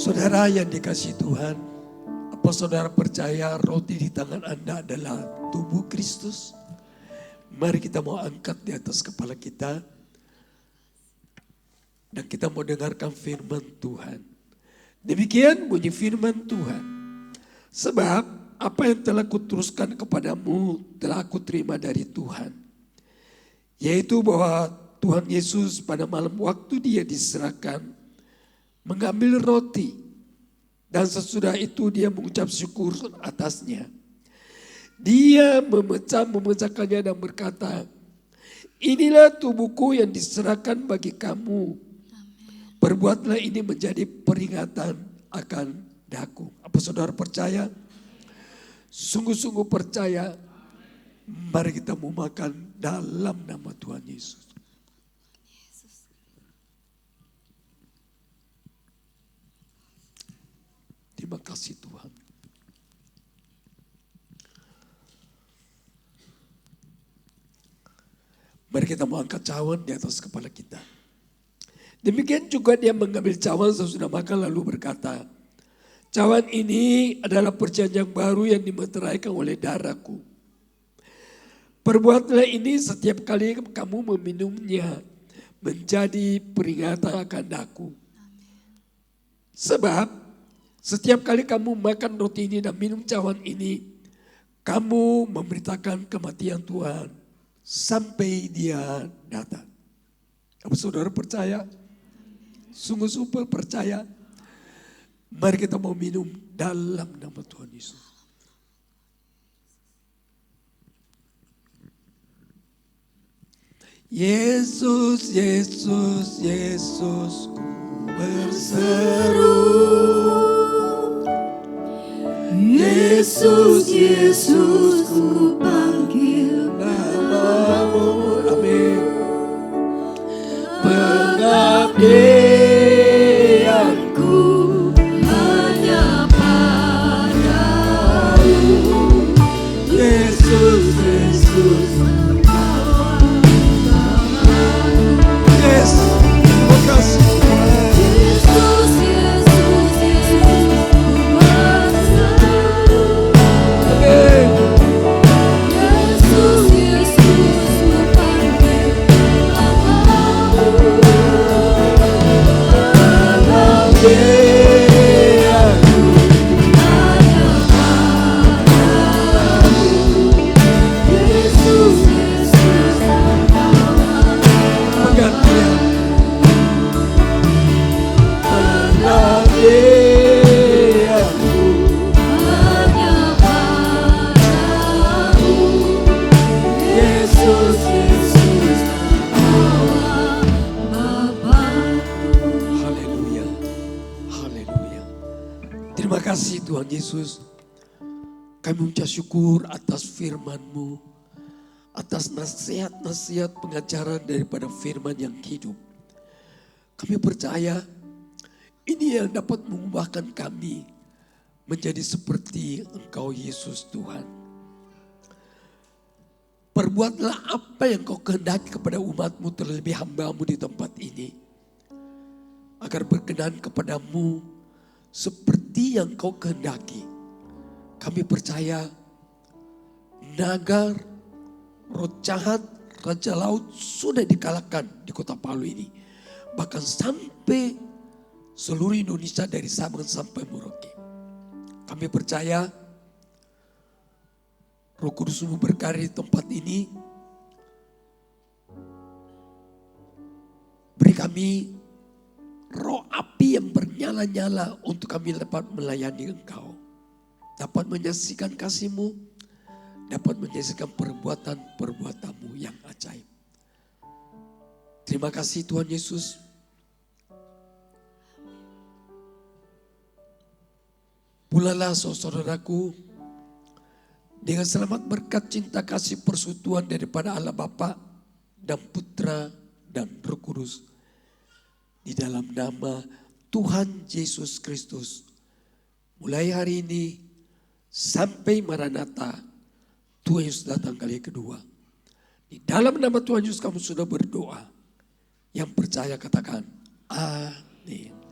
Saudara yang dikasihi Tuhan, apa saudara percaya roti di tangan Anda adalah tubuh Kristus? Mari kita mau angkat di atas kepala kita. Dan kita mau dengarkan firman Tuhan. Demikian bunyi firman Tuhan. Sebab apa yang telah kuteruskan kepadamu telah aku terima dari Tuhan. Yaitu bahwa Tuhan Yesus pada malam waktu dia diserahkan, mengambil roti. Dan sesudah itu dia mengucap syukur atasnya. Dia memecahkannya dan berkata, inilah tubuhku yang diserahkan bagi kamu. Perbuatlah ini menjadi peringatan akan daku. Apa saudara percaya? Sungguh-sungguh percaya. Mari kita mau makan dalam nama Tuhan Yesus. Terima kasih Tuhan. Mari kita mau angkat cawan di atas kepala kita. Demikian juga dia mengambil cawan sesudah makan lalu berkata, cawan ini adalah perjanjian baru yang dimeteraikan oleh darahku. Perbuatlah ini setiap kali kamu meminumnya menjadi peringatan akan aku. Sebab setiap kali kamu makan roti ini dan minum cawan ini, kamu memberitakan kematian Tuhan sampai dia datang. Apa saudara percaya? Sungguh-sungguh percaya. Mari kita mau minum dalam nama Tuhan Yesus. Yesus, Yesus, Yesus, ku berseru. Yesus, Yesus, ku panggil namamu. Amin. Pengabdianku hanya padamu. Yesus, Yesus, yes, terima kasih Tuhan. Yesus, Yesus, Yesus, ku berseru. Amin. Yesus, Yesus, ku panggil namamu. Pengabdianku hanya padamu. Yesus, Yesus, pengabdian. Pengabdianku hanya padamu. Yesus, Yesus, Allah Bapa-Ku. Haleluya, haleluya. Terima kasih Tuhan Yesus. Kami mengucap syukur atas firman-Mu, atas nasihat-nasihat pengajaran daripada firman yang hidup. Kami percaya ini yang dapat mengubahkan kami menjadi seperti Engkau Yesus Tuhan. Perbuatlah apa yang Kau kehendaki kepada umat-Mu, terlebih hamba-Mu di tempat ini. Agar berkenan kepadamu seperti yang Kau kehendaki. Kami percaya naga, roh jahat, raja laut sudah dikalahkan di kota Palu ini. Bahkan sampai seluruh Indonesia dari Sabang sampai Merauke. Kami percaya Roh Kudus-Mu berkarya di tempat ini. Beri kami roh api yang bernyala-nyala untuk kami dapat melayani Engkau. Dapat menyaksikan kasih-Mu, dapat menyaksikan perbuatan-perbuatan-Mu yang ajaib. Terima kasih Tuhan Yesus. Pulanglah saudaraku dengan selamat berkat cinta kasih persekutuan daripada Allah Bapa dan Putra dan Roh Kudus. Di dalam nama Tuhan Yesus Kristus. Mulai hari ini sampai Maranatha, Tuhan Yesus datang kali kedua. Di dalam nama Tuhan Yesus kamu sudah berdoa. Yang percaya katakan amin.